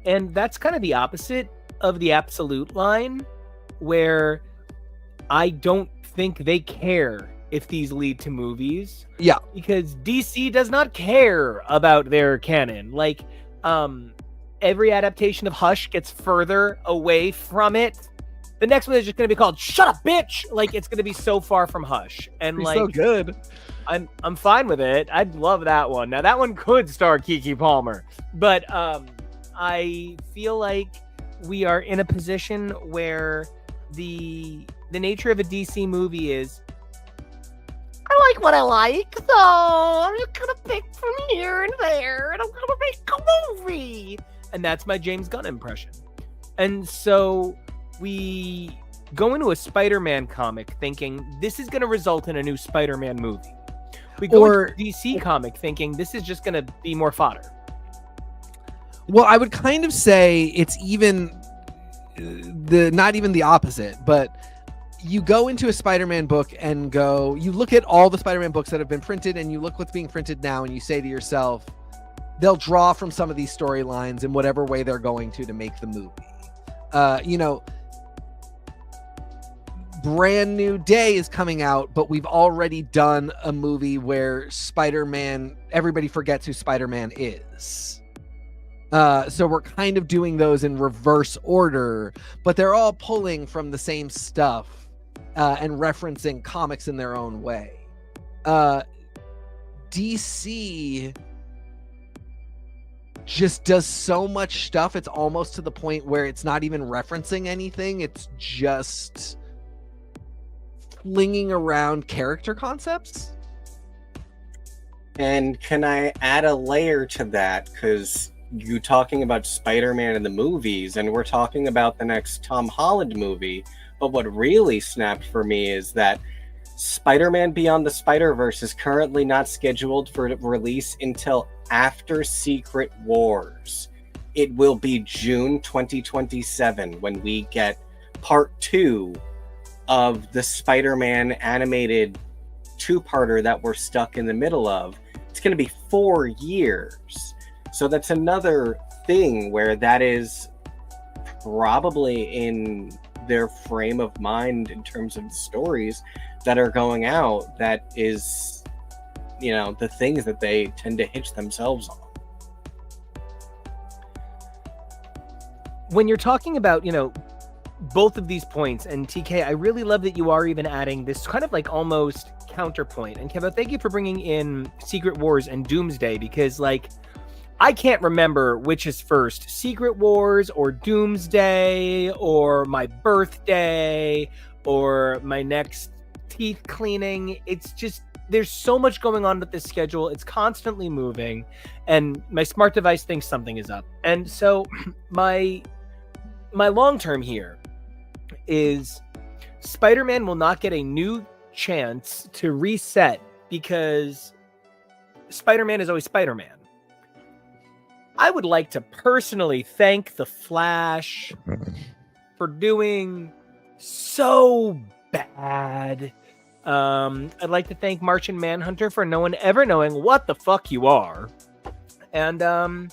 And that's kind of the opposite of the Absolute line, where I don't think they care if these lead to movies. Yeah. Because DC does not care about their canon. Like, every adaptation of Hush gets further away from it. The next one is just going to be called Shut Up, Bitch! Like, it's going to be so far from Hush. And it's like, so good. I'm fine with it. I'd love that one. Now, that one could star Keke Palmer. But I feel like we are in a position where the nature of a DC movie is, I like what I like, so I'm just going to pick from here and there, and I'm going to make a movie. And that's my James Gunn impression. And so we go into a Spider-Man comic thinking this is going to result in a new Spider-Man movie. We go into a DC comic thinking this is just going to be more fodder. Well, I would kind of say it's even not even the opposite, but you go into a Spider-Man book and you look at all the Spider-Man books that have been printed and you look what's being printed now and you say to yourself, they'll draw from some of these storylines in whatever way they're going to make the movie. Brand New Day is coming out, but we've already done a movie where Spider-Man, everybody forgets who Spider-Man is. So we're kind of doing those in reverse order, but they're all pulling from the same stuff and referencing comics in their own way. DC just does so much stuff, it's almost to the point where it's not even referencing anything. It's just flinging around character concepts. And can I add a layer to that? Because you talking about Spider-Man in the movies, and we're talking about the next Tom Holland movie. But what really snapped for me is that Spider-Man Beyond the Spider-Verse is currently not scheduled for release until after Secret Wars. It will be June 2027 when we get part 2 of the Spider-Man animated two-parter that we're stuck in the middle of. It's going to be 4 years. So that's another thing where that is probably in their frame of mind in terms of the stories that are going out. That is, the things that they tend to hitch themselves on. When you're talking about, both of these points, and TK, I really love that you are even adding this kind of like almost counterpoint. And KEVO, thank you for bringing in Secret Wars and Doomsday, because like I can't remember which is first, Secret Wars or Doomsday or my birthday or my next teeth cleaning. It's just, there's so much going on with this schedule. It's constantly moving, and my smart device thinks something is up. And so my long term here is Spider-Man will not get a new chance to reset because Spider-Man is always Spider-Man. I would like to personally thank the Flash for doing so bad. I'd like to thank Martian Manhunter for no one ever knowing what the fuck you are. And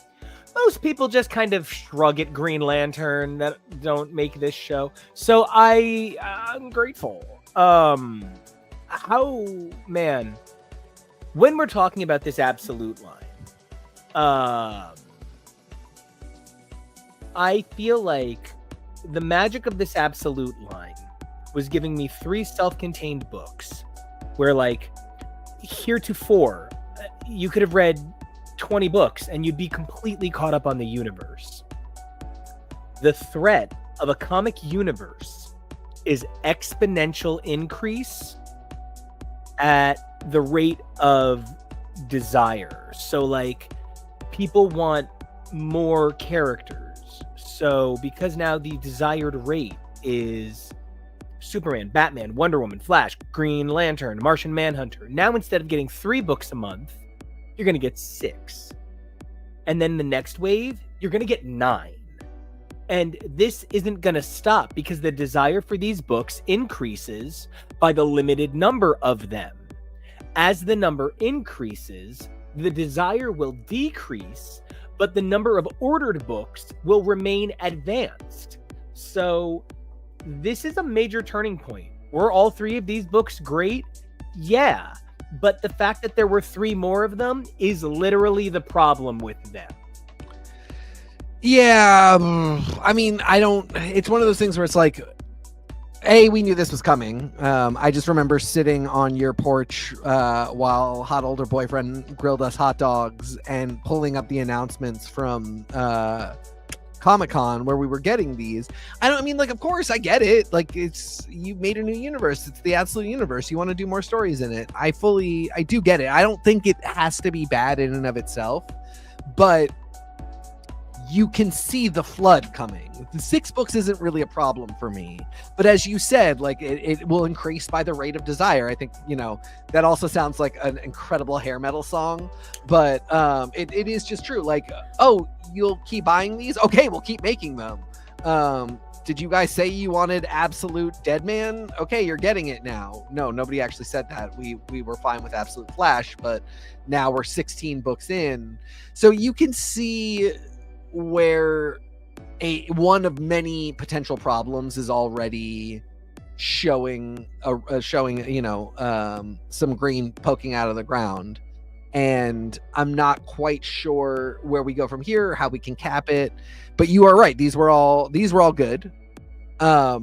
most people just kind of shrug at Green Lantern that don't make this show. So I'm grateful. When we're talking about this absolute line, I feel like the magic of this absolute line was giving me 3 self-contained books where, like, heretofore, you could have read 20 books and you'd be completely caught up on the universe. The threat of a comic universe is exponential increase at the rate of desire. So, like, people want more characters. So, because now the desired rate is Superman, Batman, Wonder Woman, Flash, Green Lantern, Martian Manhunter. Now, instead of getting 3 books a month, you're going to get 6. And then the next wave, you're going to get 9. And this isn't going to stop because the desire for these books increases by the limited number of them. As the number increases, the desire will decrease, but the number of ordered books will remain advanced. So this is a major turning point. Were all 3 of these books great? Yeah. But the fact that there were 3 more of them is literally the problem with them. Yeah. I mean, it's one of those things where it's like, we knew this was coming. I just remember sitting on your porch while hot older boyfriend grilled us hot dogs and pulling up the announcements from Comic-Con where we were getting these. Of course I get it. Like, you made a new universe. It's the absolute universe. You want to do more stories in it. I do get it. I don't think it has to be bad in and of itself, but you can see the flood coming. The 6 books isn't really a problem for me, but as you said, like, it will increase by the rate of desire. I think, that also sounds like an incredible hair metal song, but it is just true. Like, oh, you'll keep buying these? Okay, we'll keep making them. Did you guys say you wanted Absolute Deadman? Okay, you're getting it now. No, nobody actually said that. We were fine with Absolute Flash, but now we're 16 books in. So you can see where one of many potential problems is already showing some green poking out of the ground, and I'm not quite sure where we go from here, how we can cap it. But you are right, these were all good. I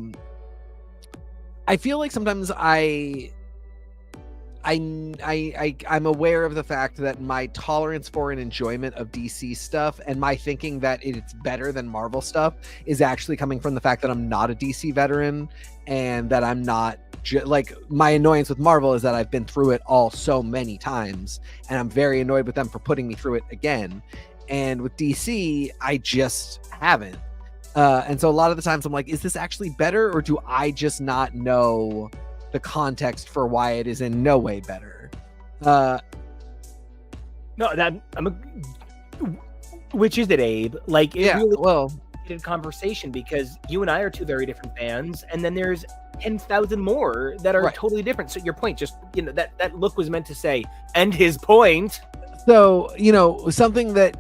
feel like sometimes I'm aware of the fact that my tolerance for an enjoyment of DC stuff and my thinking that it's better than Marvel stuff is actually coming from the fact that I'm not a DC veteran and that I'm not like my annoyance with Marvel is that I've been through it all so many times, and I'm very annoyed with them for putting me through it again. And with DC, I just haven't. And so a lot of the times I'm like, is this actually better, or do I just not know the context for why it is in no way better? No, which is it, Abe? Like, it Yeah, really well, conversation, because you and I are two very different fans, and then there's 10,000 more that are Right. totally different. So your point, just, you know, that look was meant to say, and his point. so, you know, something that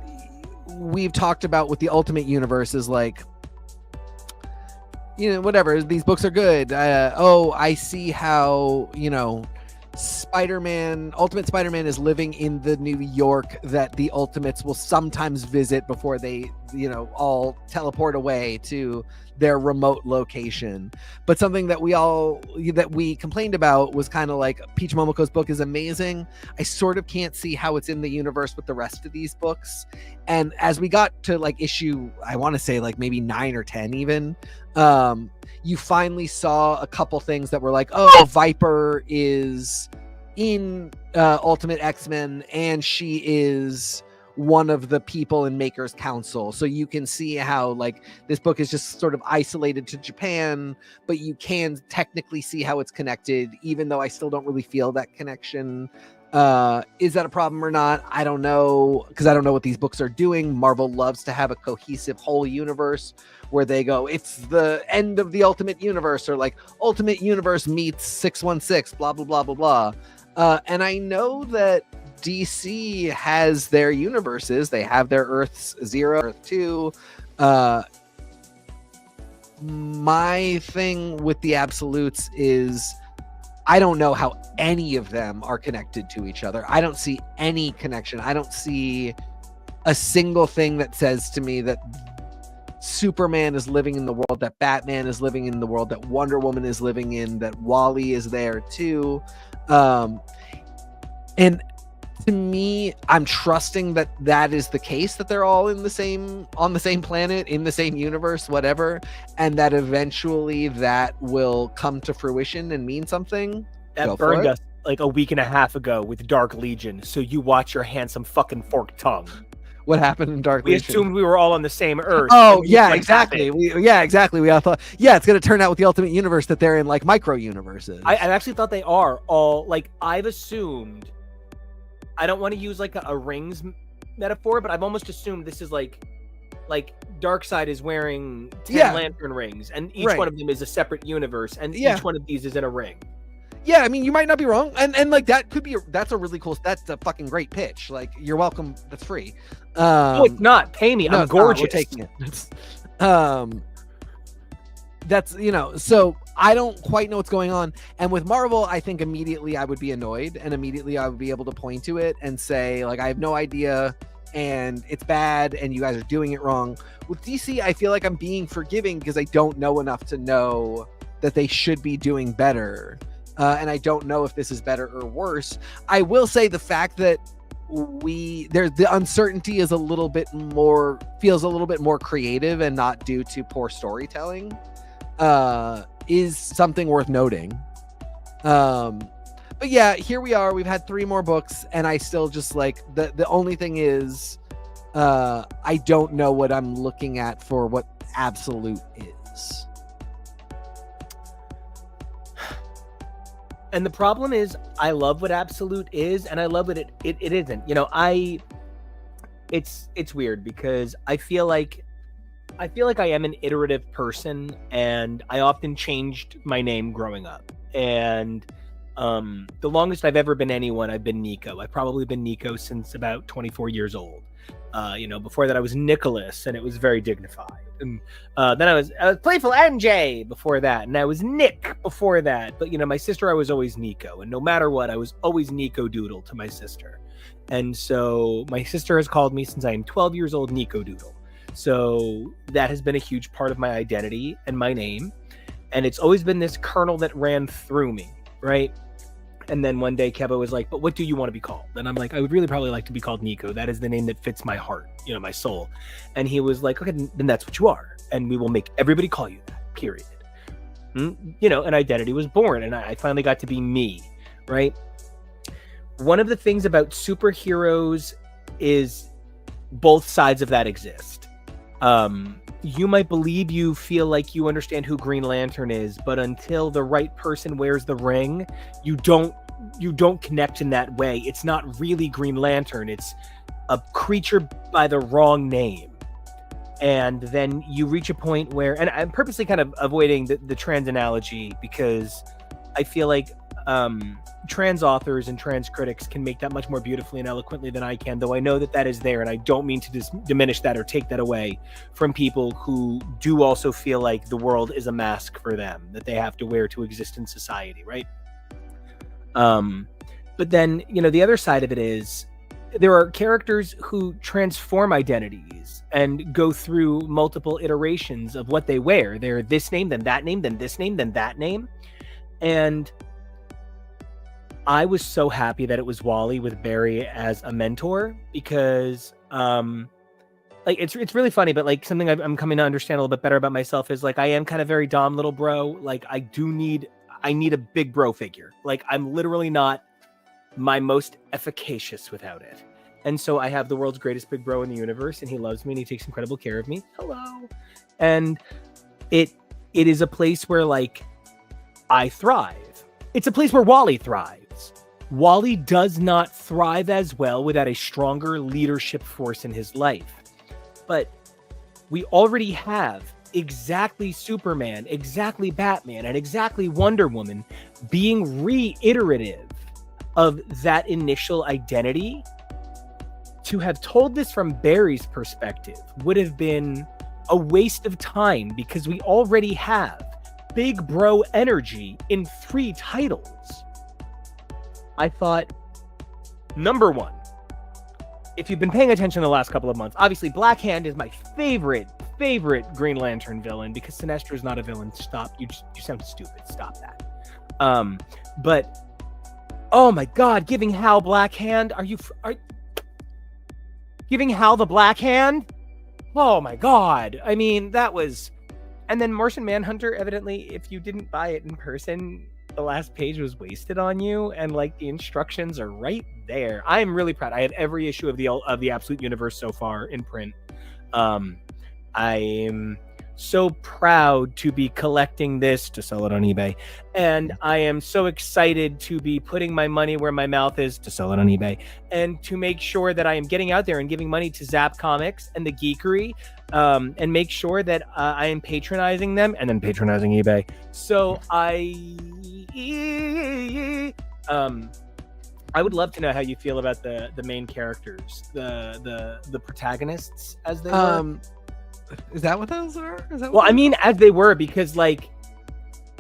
we've talked about with the Ultimate Universe is like, you know, whatever, these books are good. I see how, you know, Ultimate Spider-Man is living in the New York that the Ultimates will sometimes visit before they, you know, all teleport away to their remote location. But something that we complained about was kind of like, Peach Momoko's book is amazing. I sort of can't see how it's in the universe with the rest of these books. And as we got to like issue, I want to say like maybe 9 or 10 even, you finally saw a couple things that were like, oh, Viper is in Ultimate X-Men, and she is one of the people in Maker's Council. So you can see how like this book is just sort of isolated to Japan, but you can technically see how it's connected, even though I still don't really feel that connection. Is that a problem or not? I don't know, because I don't know what these books are doing. Marvel loves to have a cohesive whole universe where they go, it's the end of the Ultimate Universe, or like Ultimate Universe meets 616, blah, blah, blah, blah, blah. And I know that DC has their universes. They have their Earths 0, Earth 2. My thing with the Absolutes is I don't know how any of them are connected to each other. I don't see any connection. I don't see a single thing that says to me that Superman is living in the world that Batman is living in, the world that Wonder Woman is living in, that Wally is there too. And to me, I'm trusting that that is the case, that they're all on the same planet, in the same universe, whatever, and that eventually that will come to fruition and mean something. That burned us like a week and a half ago with Dark Legion. So you watch your handsome fucking forked tongue. What happened in Dark Legion? We assumed we were all on the same Earth. Oh, yeah, exactly. Exactly. We all thought, it's going to turn out with the Ultimate Universe that they're in like micro universes. I actually thought they are all like, I've assumed, I don't want to use like a rings metaphor, but I've almost assumed this is like Darkseid is wearing 10 lantern rings, and each one of them is a separate universe, and each one of these is in a ring. Yeah, I mean, you might not be wrong, and like that could be that's a really cool, that's a fucking great pitch. Like, you're welcome. That's free. No, it's not. Pay me. I'm gorgeous. We're taking it. That's, you know, so I don't quite know what's going on. And with Marvel, I think immediately I would be annoyed, and immediately I would be able to point to it and say, like, I have no idea, and it's bad, and you guys are doing it wrong. With DC, I feel like I'm being forgiving because I don't know enough to know that they should be doing better. And I don't know if this is better or worse. I will say the fact that the uncertainty is feels a little bit more creative and not due to poor storytelling, is something worth noting. But yeah, here we are. We've had 3 more books, and I still just like the only thing is, I don't know what I'm looking at for what Absolute is. And the problem is, I love what Absolute is, and I love what it isn't. You know, it's weird because I feel like I am an iterative person, and I often changed my name growing up. And the longest I've ever been anyone, I've been NICO. I've probably been NICO since about 24 years old. You know, before that I was Nicholas, and it was very dignified. And then I was Playful MJ before that, and I was Nick before that. But you know, my sister, I was always NICO, and no matter what, I was always NICO Doodle to my sister. And so my sister has called me since I am 12 years old NICO Doodle. So that has been a huge part of my identity and my name, and it's always been this kernel that ran through me, right? And then one day KEVO was like, but what do you want to be called? And I'm like, I would really probably like to be called NICO. That is the name that fits my heart, you know, my soul. And he was like, okay, then that's what you are. And we will make everybody call you that, period. an identity was born, and I finally got to be me, right? One of the things about superheroes is both sides of that exist. You might believe you feel like you understand who Green Lantern is, but until the right person wears the ring, you don't connect in that way. It's not really Green Lantern. It's a creature by the wrong name. And then you reach a point where, and I'm purposely kind of avoiding the trans analogy because I feel like trans authors and trans critics can make that much more beautifully and eloquently than I can, though I know that is there, and I don't mean to diminish that or take that away from people who do also feel like the world is a mask for them that they have to wear to exist in society, right? But then, the other side of it is there are characters who transform identities and go through multiple iterations of what they wear. They're this name, then that name, then this name, then that name. And I was so happy that it was Wally with Barry as a mentor because, it's really funny, but like something I'm coming to understand a little bit better about myself is like I am kind of very Dom little bro. Like I need a big bro figure. Like I'm literally not my most efficacious without it. And so I have the world's greatest big bro in the universe, and he loves me and he takes incredible care of me. Hello. And it is a place where like I thrive. It's a place where Wally thrives. Wally does not thrive as well without a stronger leadership force in his life. But we already have exactly Superman, exactly Batman, and exactly Wonder Woman being reiterative of that initial identity. To have told this from Barry's perspective would have been a waste of time because we already have big bro energy in 3 titles. I thought, number one, if you've been paying attention the last couple of months, obviously Black Hand is my favorite Green Lantern villain because Sinestro is not a villain. Stop. You sound stupid. Stop that. But oh my God, giving Hal Black Hand. Are giving Hal the Black Hand? Oh my God. I mean, that was, and then Martian Manhunter, evidently, if you didn't buy it in person, the last page was wasted on you, and like the instructions are right there. I am really proud. I have every issue of the Absolute Universe so far in print. I'm so proud to be collecting this to sell it on eBay, and I am so excited to be putting my money where my mouth is to sell it on eBay, and to make sure that I am getting out there and giving money to Zap Comics and the Geekery, and make sure that I am patronizing them and then patronizing eBay. So I would love to know how you feel about the main characters, the protagonists, as they were. Is that what those are? I mean, as they were, because like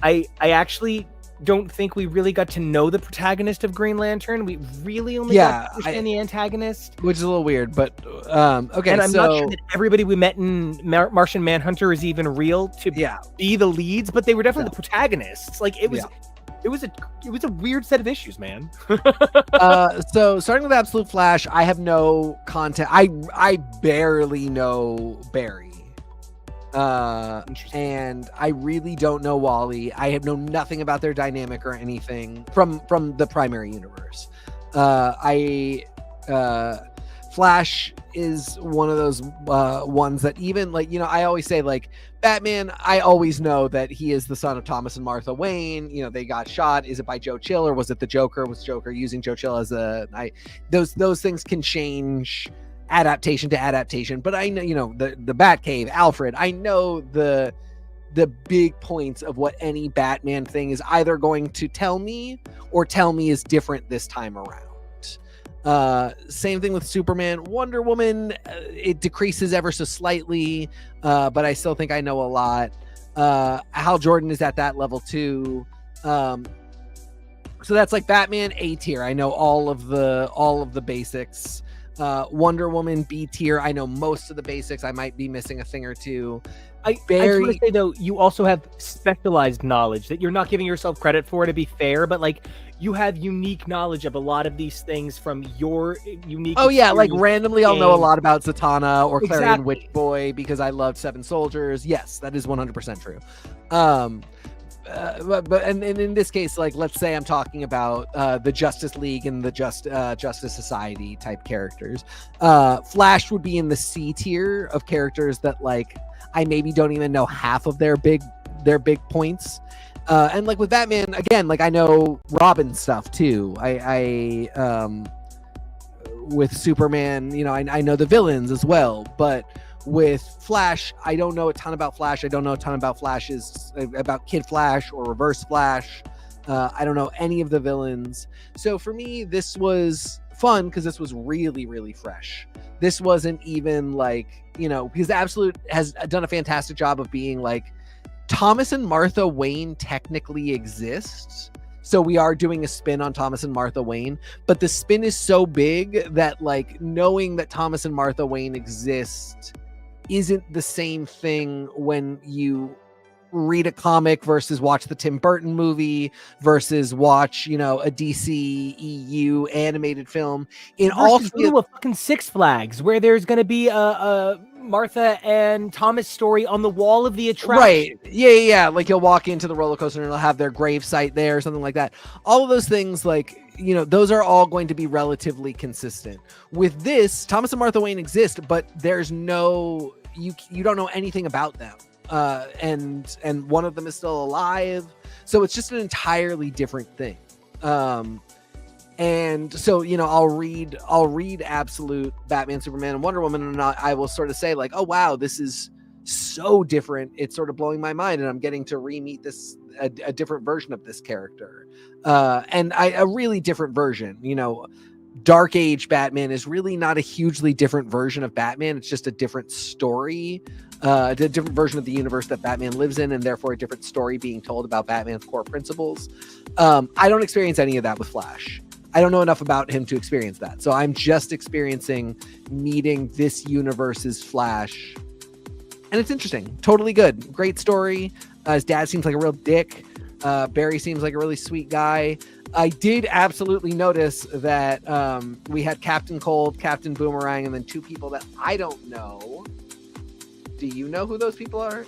I actually don't think we really got to know the protagonist of Green Lantern. We really only got to understand the antagonist, which is a little weird. But okay, and I'm not sure that everybody we met in Martian Manhunter is even real to be the leads, but they were definitely the protagonists. Like it was. It was a weird set of issues, man. So starting with Absolute Flash, I have no content. I barely know Barry. And I really don't know Wally. I have known nothing about their dynamic or anything from the primary universe. Flash is one of those ones that even like, I always say like Batman, I always know that he is the son of Thomas and Martha Wayne. They got shot. Is it by Joe Chill or was it the Joker? Was Joker using Joe Chill as those things can change adaptation to adaptation, but I know, the Batcave, Alfred, I know the big points of what any Batman thing is either going to tell me or tell me is different this time around. Same thing with Superman. Wonder Woman, it decreases ever so slightly, but I still think I know a lot. Hal Jordan is at that level too. So that's like Batman A tier. I know all of the basics. Wonder Woman B tier. I know most of the basics. I might be missing a thing or two. I just want to say though, you also have specialized knowledge that you're not giving yourself credit for, to be fair, but like you have unique knowledge of a lot of these things from your unique. Oh yeah, like randomly I'll know a lot about Zatanna or Clarion Witch Boy because I loved Seven Soldiers. Yes, that is 100% true. and in this case, like, let's say I'm talking about the Justice League and the Justice Society type characters. Flash would be in the C tier of characters that, like, I maybe don't even know half of their big points. And like with Batman, again, like I know Robin stuff too. I with Superman, you know, I know the villains as well, but with Flash, I don't know a ton about Flash. I don't know a ton about about Kid Flash or Reverse Flash. I don't know any of the villains. So for me, this was fun because this was really, really fresh. This wasn't even like, you know, because Absolute has done a fantastic job of being like, Thomas and Martha Wayne technically exists. So we are doing a spin on Thomas and Martha Wayne, but the spin is so big that, like, knowing that Thomas and Martha Wayne exist isn't the same thing when you read a comic versus watch the Tim Burton movie versus watch, you know, a DC EU animated film. In all three, a fucking Six Flags where there's going to be a Martha and Thomas story on the wall of the attraction. Right. Yeah. Like you'll walk into the roller coaster and it'll have their grave site there or something like that. All of those things, like, you know, those are all going to be relatively consistent. With this, Thomas and Martha Wayne exist, but there's no, you don't know anything about them. And one of them is still alive. So it's just an entirely different thing. And so, you know, I'll read Absolute, Batman, Superman, and Wonder Woman, and I will sort of say like, oh wow, this is so different. It's sort of blowing my mind, and I'm getting to re-meet a different version of this character, and a really different version. You know, Dark Age Batman is really not a hugely different version of Batman. It's just a different story, a different version of the universe that Batman lives in, and therefore a different story being told about Batman's core principles. I don't experience any of that with Flash. I don't know enough about him to experience that. So I'm just experiencing meeting this universe's Flash. And it's interesting. Totally good. Great story. His dad seems like a real dick. Barry seems like a really sweet guy. I did absolutely notice that we had Captain Cold, Captain Boomerang, and then two people that I don't know. Do you know who those people are?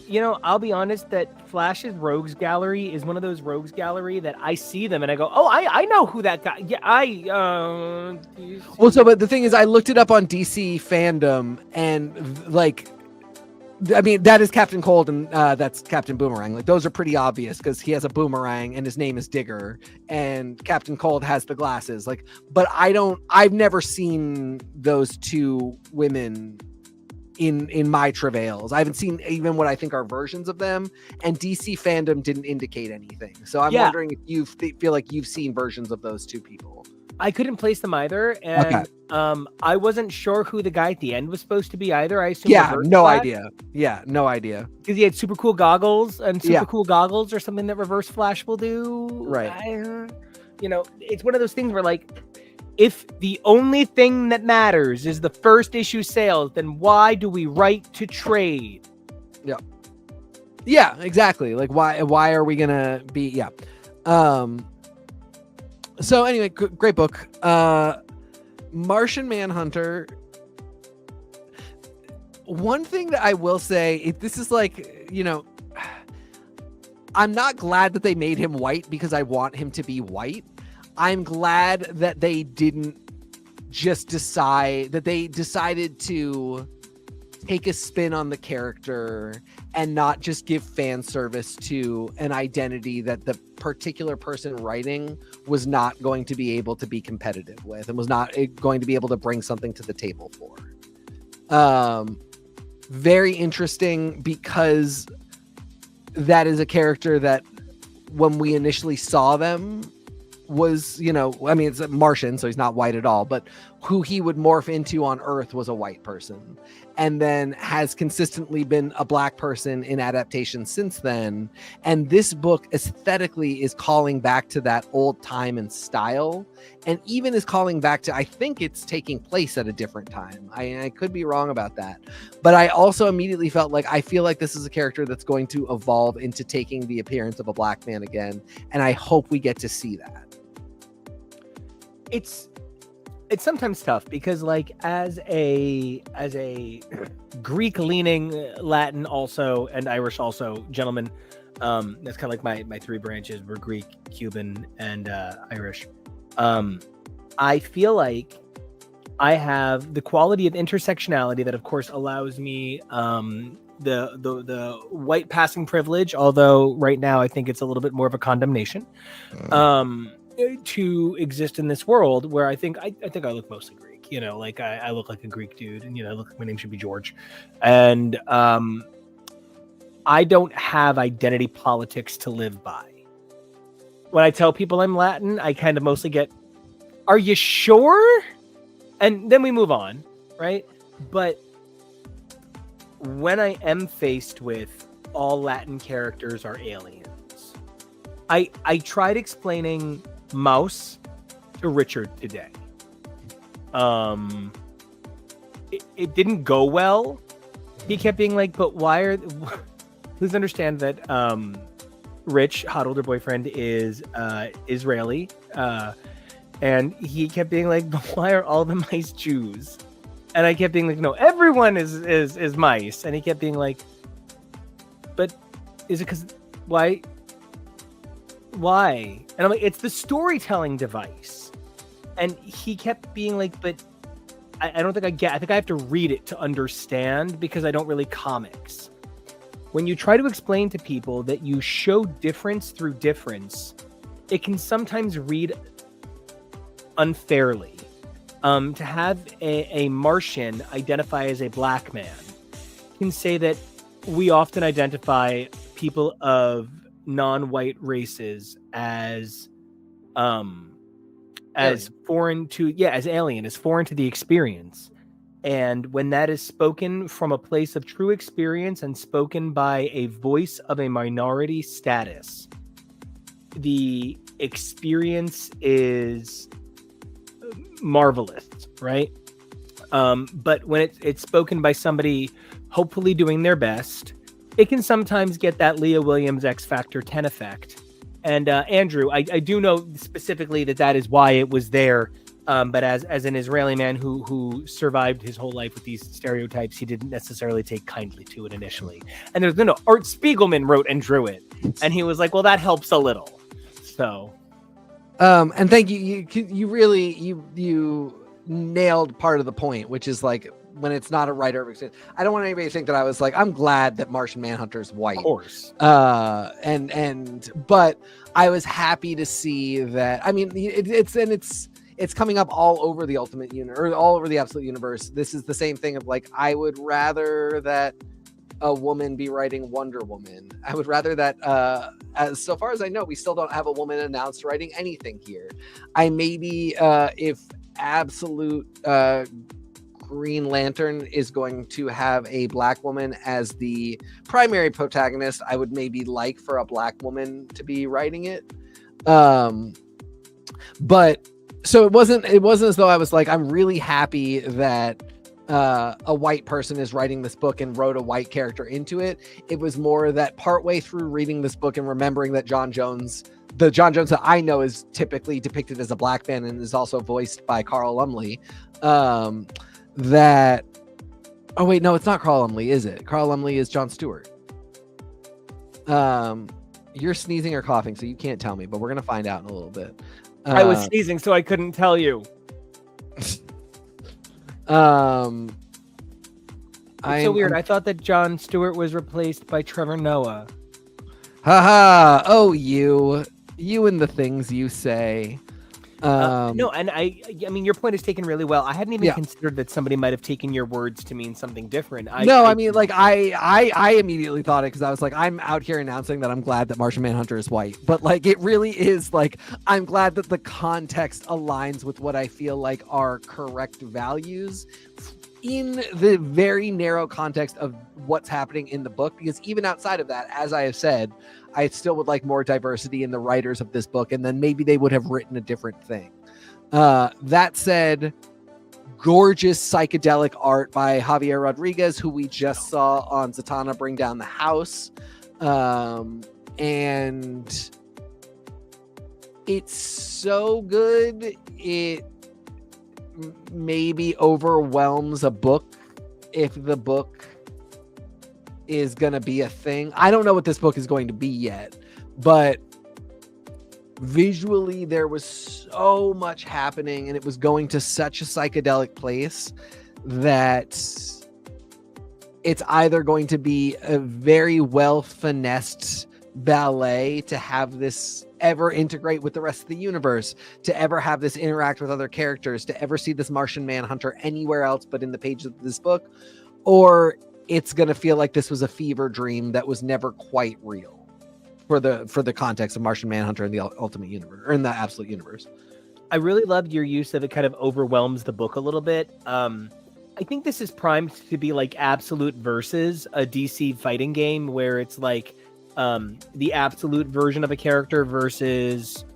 You know, I'll be honest that Flash's Rogues Gallery is one of those Rogues Gallery that I see them and I go, oh, I know who that guy. Yeah, Well, so but the thing is, I looked it up on DC Fandom, and like, I mean, that is Captain Cold and that's Captain Boomerang. Like, those are pretty obvious because he has a boomerang and his name is Digger, and Captain Cold has the glasses. Like, but I've never seen those two women in my travails. I haven't seen even what I think are versions of them, and DC Fandom didn't indicate anything. So I'm wondering if you feel like you've seen versions of those two people. I couldn't place them either, and I wasn't sure who the guy at the end was supposed to be either. I assume no idea. Yeah, no idea. Because he had super cool goggles and cool goggles or something that Reverse Flash will do. Right. You know, it's one of those things where, like, if the only thing that matters is the first issue sales, then why do we write to trade? Yeah, exactly. Like, why are we gonna be? Yeah. So anyway, great book. Martian Manhunter. One thing that I will say, this is like, you know, I'm not glad that they made him white because I want him to be white. I'm glad that they didn't just decided to take a spin on the character and not just give fan service to an identity that the particular person writing was not going to be able to be competitive with and was not going to be able to bring something to the table for. Very interesting because that is a character that when we initially saw them was, you know, I mean, it's a Martian, so he's not white at all, but who he would morph into on Earth was a white person, and then has consistently been a black person in adaptation since then. And this book aesthetically is calling back to that old time and style, and even is calling back to, I think it's taking place at a different time. I could be wrong about that, but I also immediately felt like, I feel like this is a character that's going to evolve into taking the appearance of a black man again, and I hope we get to see that. it's sometimes tough because like as a Greek leaning Latin also and Irish also gentleman, that's kind of like my three branches were Greek, Cuban, and Irish. I feel like I have the quality of intersectionality that of course allows me the white passing privilege, although right now I think it's a little bit more of a condemnation, to exist in this world where I think I look mostly Greek, you know, like I look like a Greek dude, and you know, I look like my name should be George, and I don't have identity politics to live by. When I tell people I'm Latin, I kind of mostly get, "Are you sure?" And then we move on, right? But when I am faced with all Latin characters are aliens, I tried explaining Mouse to Richard today. It didn't go well. He kept being like, "But why are?" Please understand that Rich, hot older boyfriend, is Israeli, and he kept being like, "But why are all the mice Jews?" And I kept being like, "No, everyone is mice." And he kept being like, "But is it because why?" And I'm like, "It's the storytelling device." And he kept being like, "But I don't think I get. I think I have to read it to understand because I don't really comics." When you try to explain to people that you show difference through difference, it can sometimes read unfairly. To have a Martian identify as a black man can say that we often identify people of non-white races as foreign to as alien, as foreign to the experience. And when that is spoken from a place of true experience and spoken by a voice of a minority status, the experience is marvelous, right? But when it's spoken by somebody hopefully doing their best, it can sometimes get that Leah Williams X Factor 10 effect. And Andrew, I do know specifically that is why it was there. But as an Israeli man who survived his whole life with these stereotypes, he didn't necessarily take kindly to it initially. And there's Art Spiegelman wrote and drew it, and he was like, "Well, that helps a little." So, and thank you. You really you nailed part of the point, which is like when it's not a writer of experience. I don't want anybody to think that I was like, I'm glad that Martian Manhunter is white. Of course. But I was happy to see that. I mean, it's coming up all over the Ultimate Universe, or all over the Absolute Universe. This is the same thing of like, I would rather that a woman be writing Wonder Woman. I would rather that, as so far as I know, we still don't have a woman announced writing anything here. I maybe, if Absolute Green Lantern is going to have a black woman as the primary protagonist, I would maybe like for a black woman to be writing it. But so it wasn't as though I was like, I'm really happy that a white person is writing this book and wrote a white character into it. It was more that partway through reading this book and remembering that the John Jones that I know is typically depicted as a black man and is also voiced by Carl Lumley. That, oh wait, no, it's not Carl Lumley, is it? Carl Lumley is Jon Stewart. You're sneezing or coughing, so you can't tell me, but we're gonna find out in a little bit. I was sneezing, so I couldn't tell you. It's so weird. I thought that Jon Stewart was replaced by Trevor Noah. Haha! Oh, you and the things you say. No, and I mean, your point is taken really well. I hadn't even considered that somebody might have taken your words to mean something different. I immediately thought it because I was like, I'm out here announcing that I'm glad that Martian Manhunter is white, but like, it really is like, I'm glad that the context aligns with what I feel like are correct values in the very narrow context of what's happening in the book, because even outside of that, as I have said, I still would like more diversity in the writers of this book, and then maybe they would have written a different thing. That said, gorgeous psychedelic art by Javier Rodriguez, who we just saw on Zatanna Bring Down the House. And it's so good. maybe overwhelms a book if the book is going to be a thing. I don't know what this book is going to be yet, but visually there was so much happening and it was going to such a psychedelic place that it's either going to be a very well finessed ballet to have this ever integrate with the rest of the universe, to ever have this interact with other characters, to ever see this Martian Manhunter anywhere else but in the pages of this book, or it's going to feel like this was a fever dream that was never quite real for the context of Martian Manhunter in the Ultimate Universe, or in the Absolute Universe. I really loved your use of it kind of overwhelms the book a little bit. I think this is primed to be like Absolute versus a DC fighting game where it's like the Absolute version of a character versus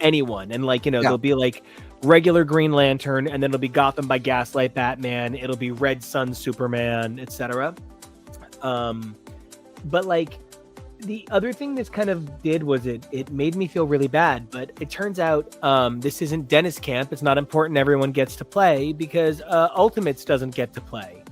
anyone. And like, there'll be like regular Green Lantern, and then it'll be Gotham by Gaslight Batman, it'll be Red Sun Superman, etc. But like the other thing this kind of did was it made me feel really bad, but it turns out this isn't Dennis Camp. It's not important everyone gets to play because Ultimates doesn't get to play.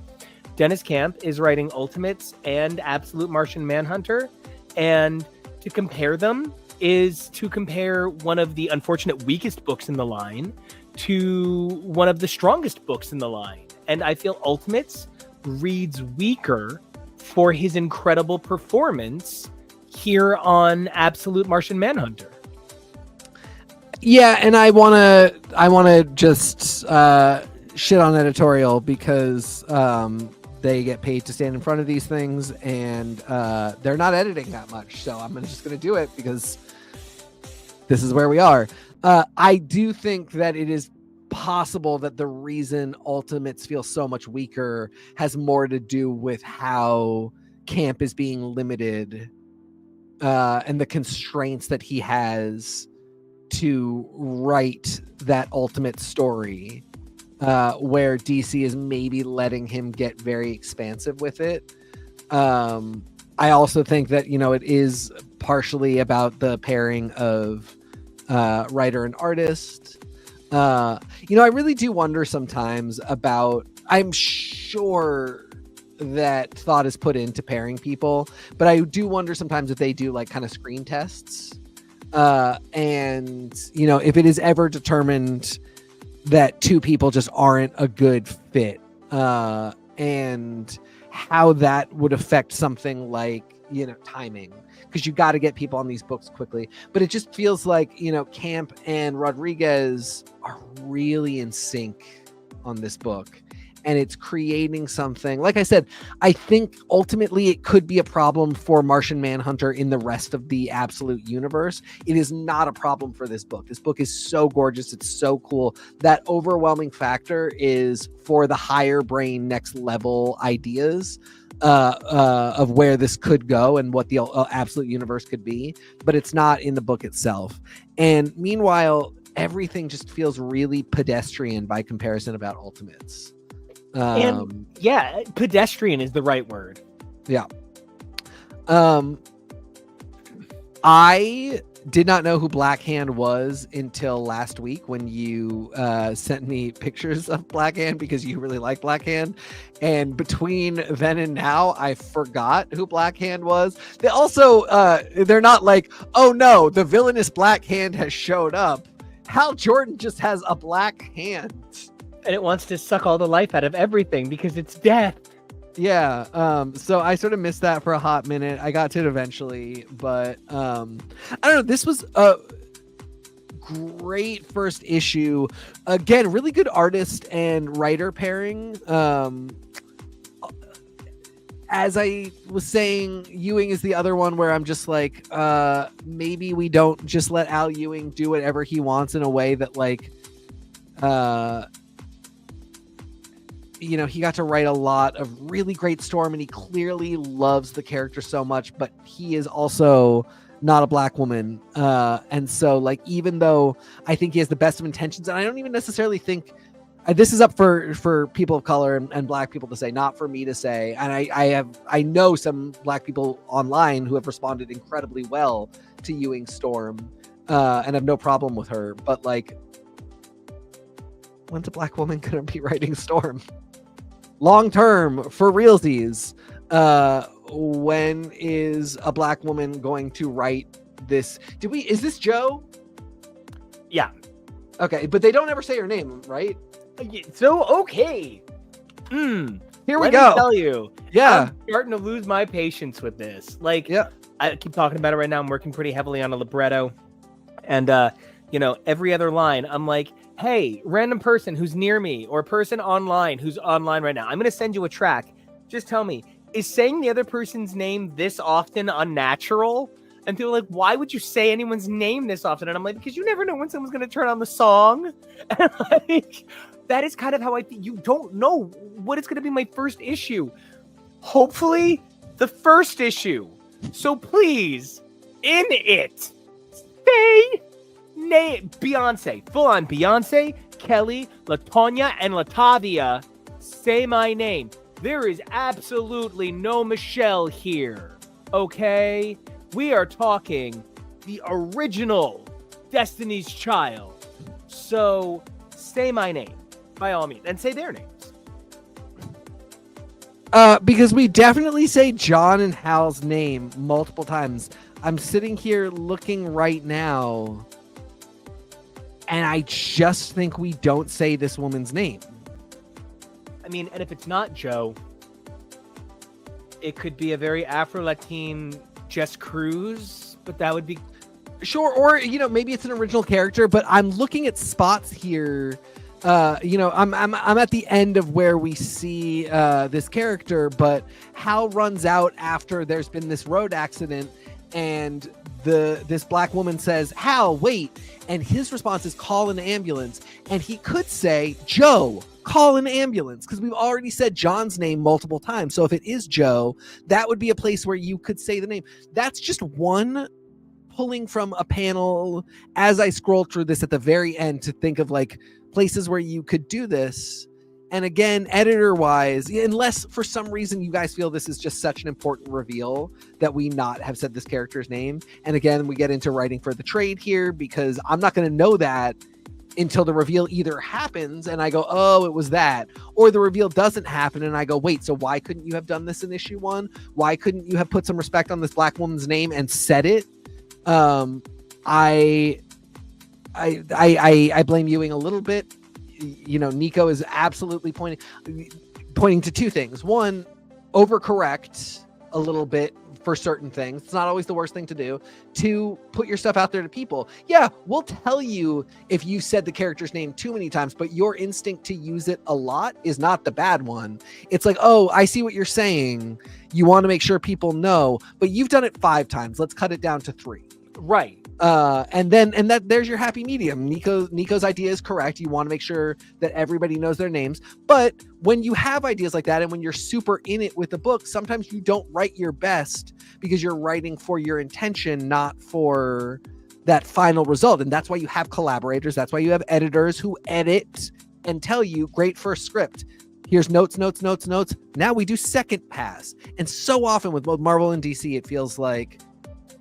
Dennis Camp is writing Ultimates and Absolute Martian Manhunter, and to compare them is to compare one of the unfortunate weakest books in the line to one of the strongest books in the line. And I feel Ultimates reads weaker for his incredible performance here on Absolute Martian Manhunter. Yeah, and I wanna just shit on editorial because they get paid to stand in front of these things, and they're not editing that much. So I'm just gonna do it because this is where we are. I do think that it is possible that the reason Ultimates feel so much weaker has more to do with how Camp is being limited and the constraints that he has to write that ultimate story, where DC is maybe letting him get very expansive with it. I also think that, it is partially about the pairing of writer and artist. I really do wonder sometimes about, I'm sure that thought is put into pairing people, but I do wonder sometimes if they do like kind of screen tests. And, if it is ever determined that two people just aren't a good fit, and how that would affect something like, timing, because you got to get people on these books quickly. But it just feels like, Camp and Rodriguez are really in sync on this book. And it's creating something, like I said, I think ultimately it could be a problem for Martian Manhunter in the rest of the Absolute Universe. It is not a problem for this book. This book is so gorgeous. It's so cool. That overwhelming factor is for the higher brain, next level ideas of where this could go and what the Absolute Universe could be. But it's not in the book itself. And meanwhile, everything just feels really pedestrian by comparison about Ultimates. And pedestrian is the right word. Yeah. I did not know who Black Hand was until last week when you sent me pictures of Black Hand because you really like Black Hand. And between then and now, I forgot who Black Hand was. They also, they're not like, oh no, the villainous Black Hand has showed up. Hal Jordan just has a black hand. And it wants to suck all the life out of everything because it's death. Yeah. So I sort of missed that for a hot minute. I got to it eventually, but I don't know. This was a great first issue. Again, really good artist and writer pairing. As I was saying, Ewing is the other one where I'm just like, maybe we don't just let Al Ewing do whatever he wants in a way that like, he got to write a lot of really great Storm, and he clearly loves the character so much, but he is also not a black woman. And so like, even though I think he has the best of intentions, and I don't even necessarily think this is up for people of color and black people to say, not for me to say. And I know some black people online who have responded incredibly well to Ewing's Storm, and have no problem with her. But like, when's a black woman gonna be writing Storm? Long term, for realsies, when is a black woman going to write this? Is this Joe? Yeah. Okay, but they don't ever say her name, right? So, okay. Here we Let go. me tell you. Yeah. I'm starting to lose my patience with this. Like, Yeah. I keep talking about it right now. I'm working pretty heavily on a libretto. And, every other line, I'm like, hey, random person who's near me or person online who's online right now, I'm going to send you a track. Just tell me, is saying the other person's name this often unnatural? And people are like, why would you say anyone's name this often? And I'm like, because you never know when someone's going to turn on the song. And like, that is kind of how I think. You don't know what is going to be my first issue. Hopefully, the first issue. So please, in it, say name Beyonce, full on Beyonce, Kelly, LaTonya, and Latavia. Say my name. There is absolutely no Michelle here. Okay, we are talking the original Destiny's Child. So say my name by all means, and say their names. Because we definitely say John and Hal's name multiple times. I'm sitting here looking right now, and I just think we don't say this woman's name. I mean, and if it's not Joe, it could be a very Afro-Latin Jess Cruz, but that would be... Sure, or, maybe it's an original character, but I'm looking at spots here. I'm at the end of where we see this character, but Hal runs out after there's been this road accident, and this black woman says, Hal, wait. And his response is, call an ambulance. And he could say, Joe, call an ambulance, because we've already said John's name multiple times. So if it is Joe, that would be a place where you could say the name. That's just one pulling from a panel as I scroll through this at the very end to think of like places where you could do this. And again, editor wise, unless for some reason you guys feel this is just such an important reveal that we not have said this character's name. And again, we get into writing for the trade here, because I'm not going to know that until the reveal either happens and I go, oh, it was that, or the reveal doesn't happen and I go, wait, so why couldn't you have done this in issue 1? Why couldn't you have put some respect on this black woman's name and said it? I blame Ewing a little bit. NICO is absolutely pointing to two things. One, overcorrect a little bit for certain things. It's not always the worst thing to do. Two, put your stuff out there to people. Yeah, we'll tell you if you said the character's name too many times, but your instinct to use it a lot is not the bad one. It's like, oh, I see what you're saying. You want to make sure people know, but you've done it 5 times. Let's cut it down to 3. Right. And there's your happy medium. Nico's idea is correct. You want to make sure that everybody knows their names. But when you have ideas like that, and when you're super in it with the book, sometimes you don't write your best because you're writing for your intention, not for that final result. And that's why you have collaborators. That's why you have editors who edit and tell you, great first script. Here's notes. Now we do second pass. And so often with both Marvel and DC, it feels like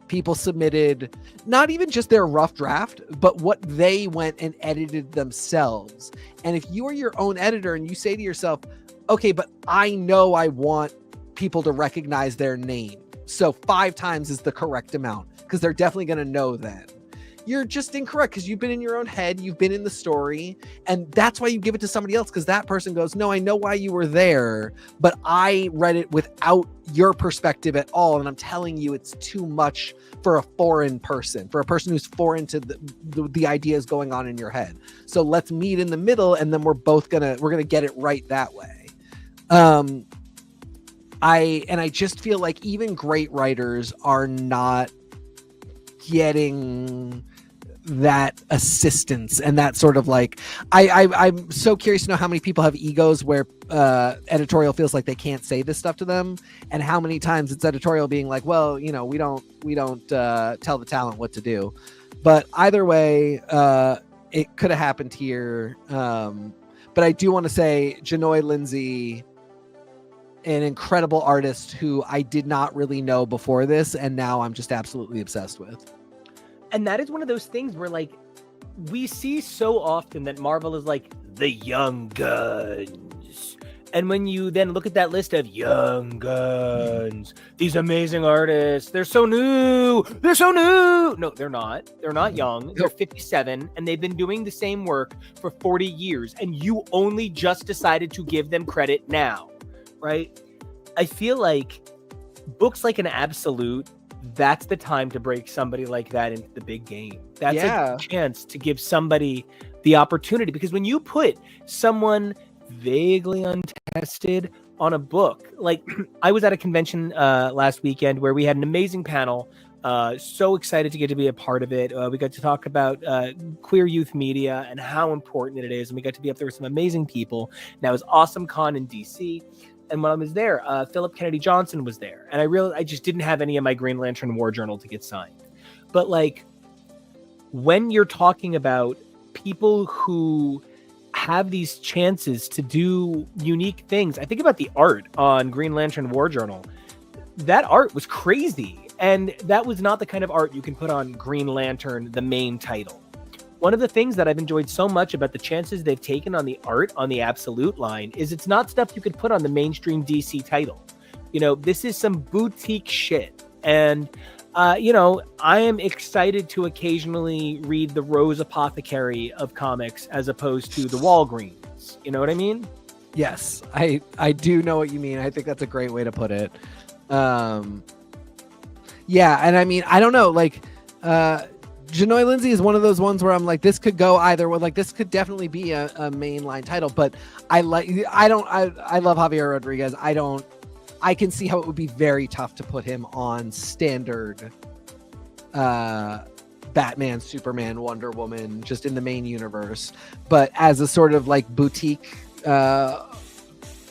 people submitted not even just their rough draft, but what they went and edited themselves. And if you are your own editor and you say to yourself, okay, but I know I want people to recognize their name, so 5 times is the correct amount, because they're definitely going to know then. You're just incorrect, because you've been in your own head, you've been in the story, and that's why you give it to somebody else, because that person goes, no, I know why you were there, but I read it without your perspective at all, and I'm telling you it's too much for a foreign person, for a person who's foreign to the ideas going on in your head. So let's meet in the middle, and then we're gonna get it right that way. I just feel like even great writers are not getting that assistance and that sort of like, I'm so curious to know how many people have egos where editorial feels like they can't say this stuff to them, and how many times it's editorial being like, well, we don't tell the talent what to do. But either way, it could have happened here. But I do want to say Janoy Lindsay, an incredible artist who I did not really know before this, and now I'm just absolutely obsessed with. And that is one of those things where, like, we see so often that Marvel is like, the young guns. And when you then look at that list of young guns, these amazing artists, they're so new. They're so new. No, they're not. They're not young. They're 57, and they've been doing the same work for 40 years. And you only just decided to give them credit now, right? I feel like books like an Absolute, that's the time to break somebody like that into the big game. That's a chance to give somebody the opportunity. Because when you put someone vaguely untested on a book, like I was at a convention last weekend where we had an amazing panel. So excited to get to be a part of it. We got to talk about queer youth media and how important it is. And we got to be up there with some amazing people. And that was Awesome Con in DC. And when I was there, Philip Kennedy Johnson was there. And I realized I just didn't have any of my Green Lantern War Journal to get signed. But like, when you're talking about people who have these chances to do unique things, I think about the art on Green Lantern War Journal. That art was crazy. And that was not the kind of art you can put on Green Lantern, the main title. One of the things that I've enjoyed so much about the chances they've taken on the art on the Absolute line is it's not stuff you could put on the mainstream DC title. You know, this is some boutique shit. And, you know, I am excited to occasionally read the Rose Apothecary of comics as opposed to the Walgreens. You know what I mean? Yes, I do know what you mean. I think that's a great way to put it. Yeah, and I mean, I don't know, like, Janoy Lindsay is one of those ones where I'm like, this could go either way. Like, this could definitely be a mainline title, but I love Javier Rodriguez. I can see how it would be very tough to put him on standard Batman, Superman, Wonder Woman, just in the main universe. But as a sort of like boutique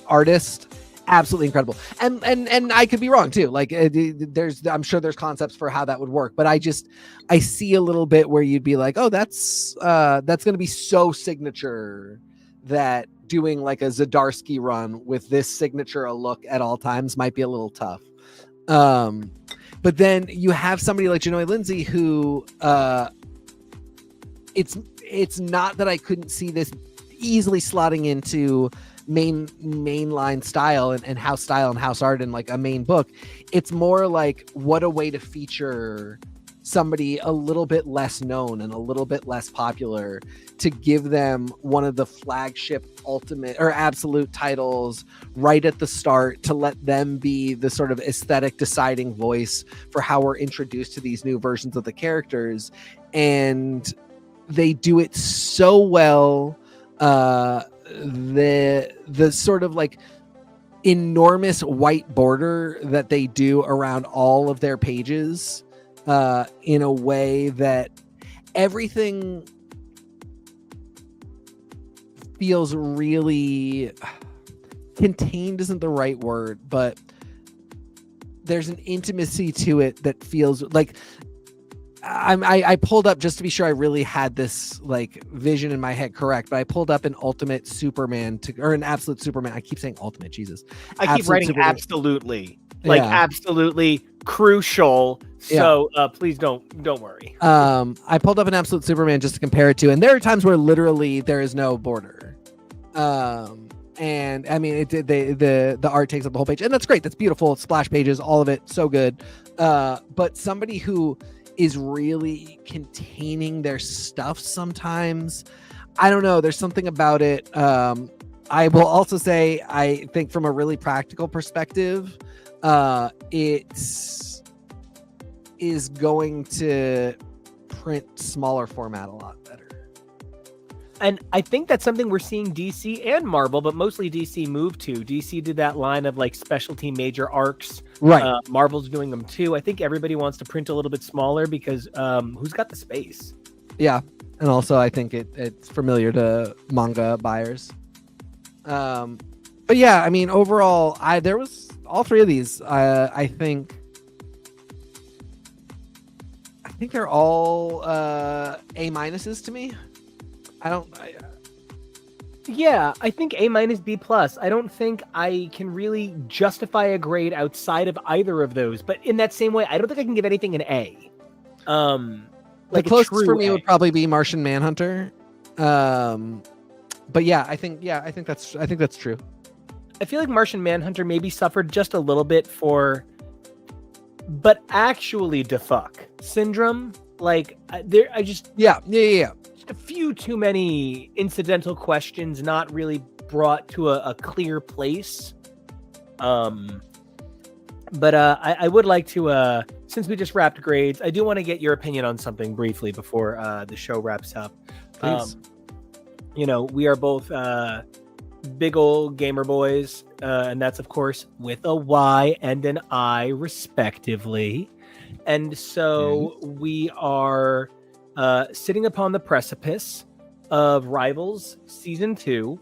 artist, absolutely incredible. And I could be wrong too. Like I'm sure there's concepts for how that would work, but I see a little bit where you'd be like, oh, that's going to be so signature that doing like a Zdarsky run with this signature a look at all times might be a little tough. But then you have somebody like Janoy Lindsay who it's not that I couldn't see this easily slotting into mainline style and house style and house art and like a main book. It's more like, what a way to feature somebody a little bit less known and a little bit less popular, to give them one of the flagship ultimate or absolute titles right at the start, to let them be the sort of aesthetic deciding voice for how we're introduced to these new versions of the characters. And they do it so well. The sort of like enormous white border that they do around all of their pages, in a way that everything feels really contained isn't the right word, but there's an intimacy to it that feels like I pulled up just to be sure I really had this like vision in my head correct, but I pulled up an Ultimate Superman or an Absolute Superman. I keep saying Ultimate, Jesus. I keep writing Superman. Absolutely. Like absolutely crucial. So please don't worry. I pulled up an Absolute Superman just to compare it to, and there are times where literally there is no border. And I mean, the art takes up the whole page, and that's great. That's beautiful. Splash pages, all of it, so good. But somebody who is really containing their stuff sometimes, I don't know, there's something about it. I will also say, I think from a really practical perspective, it is going to print smaller format a lot better. And I think that's something we're seeing DC and Marvel, but mostly DC move to. DC did that line of like specialty major arcs. Right. Marvel's doing them too. I think everybody wants to print a little bit smaller because who's got the space? Yeah. And also I think it's familiar to manga buyers. But yeah, I mean, overall, there was all three of these. I think they're all A minuses to me. I think A- B+. I don't think I can really justify a grade outside of either of those. But in that same way, I don't think I can give anything an A. Like the closest for me would probably be Martian Manhunter. But yeah, I think that's true. I feel like Martian Manhunter maybe suffered just a little bit for, but actually defuck syndrome. Like just a few too many incidental questions, not really brought to a clear place. But I would like to, since we just wrapped grades, I do want to get your opinion on something briefly before the show wraps up. Please. We are both big old gamer boys, and that's of course with a Y and an I respectively. And so we are sitting upon the precipice of Rivals Season 2.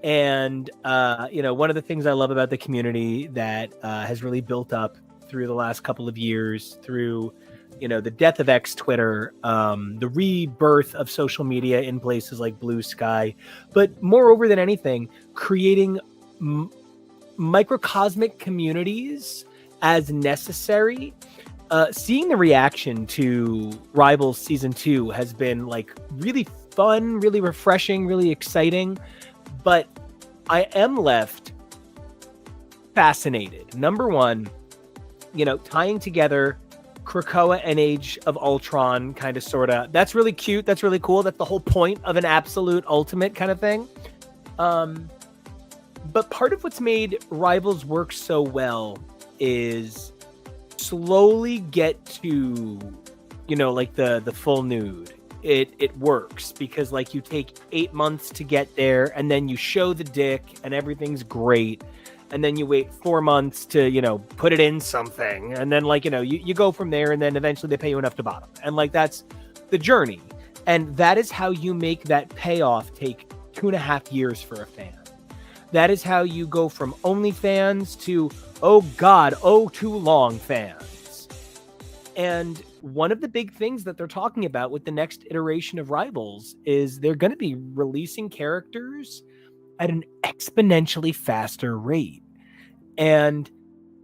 And, one of the things I love about the community that has really built up through the last couple of years, through, the death of X Twitter, the rebirth of social media in places like Blue Sky, but moreover than anything, creating microcosmic communities as necessary. Seeing the reaction to Rivals Season 2 has been like really fun, really refreshing, really exciting. But I am left fascinated. Number one, tying together Krakoa and Age of Ultron, kind of, sort of. That's really cute. That's really cool. That's the whole point of an absolute ultimate kind of thing. But part of what's made Rivals work so well is slowly get to, the full nude. It works because you take 8 months to get there, and then you show the dick and everything's great, and then you wait 4 months to put it in something, and then you go from there, and then eventually they pay you enough to bottom, and that's the journey. And that is how you make that payoff take 2.5 years for a fan. That is how you go from OnlyFans to too long fans. And one of the big things that they're talking about with the next iteration of Rivals is they're going to be releasing characters at an exponentially faster rate. And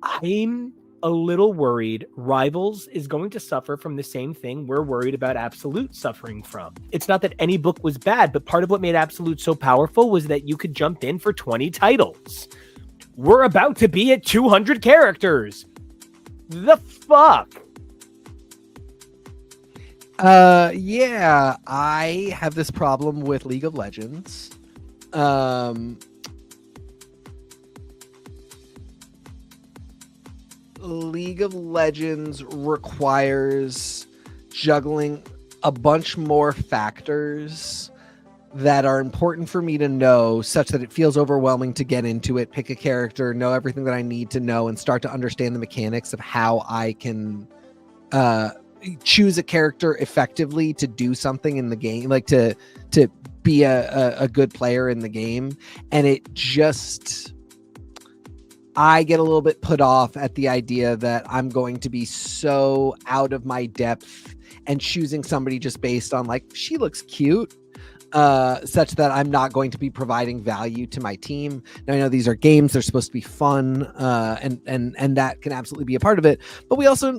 I'm a little worried Rivals is going to suffer from the same thing we're worried about Absolute suffering from. It's not that any book was bad, but part of what made Absolute so powerful was that you could jump in for 20 titles. We're about to be at 200 characters. The fuck? Yeah, I have this problem with League of Legends. League of Legends requires juggling a bunch more factors that are important for me to know, such that it feels overwhelming to get into it, pick a character, know everything that I need to know, and start to understand the mechanics of how I can choose a character effectively to do something in the game, to be a good player in the game. And I get a little bit put off at the idea that I'm going to be so out of my depth and choosing somebody just based on she looks cute, such that I'm not going to be providing value to my team. Now, I know these are games, they're supposed to be fun, and that can absolutely be a part of it. But we also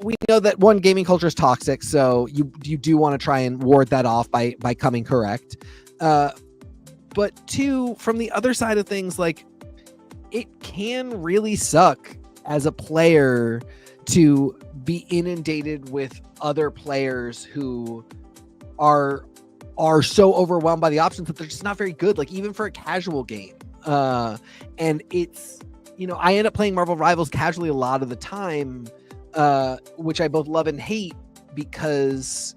we know that one, gaming culture is toxic, so you do want to try and ward that off by coming correct. But two, from the other side of things, it can really suck as a player to be inundated with other players who are so overwhelmed by the options that they're just not very good, even for a casual game. And it's, I end up playing Marvel Rivals casually a lot of the time, which I both love and hate, because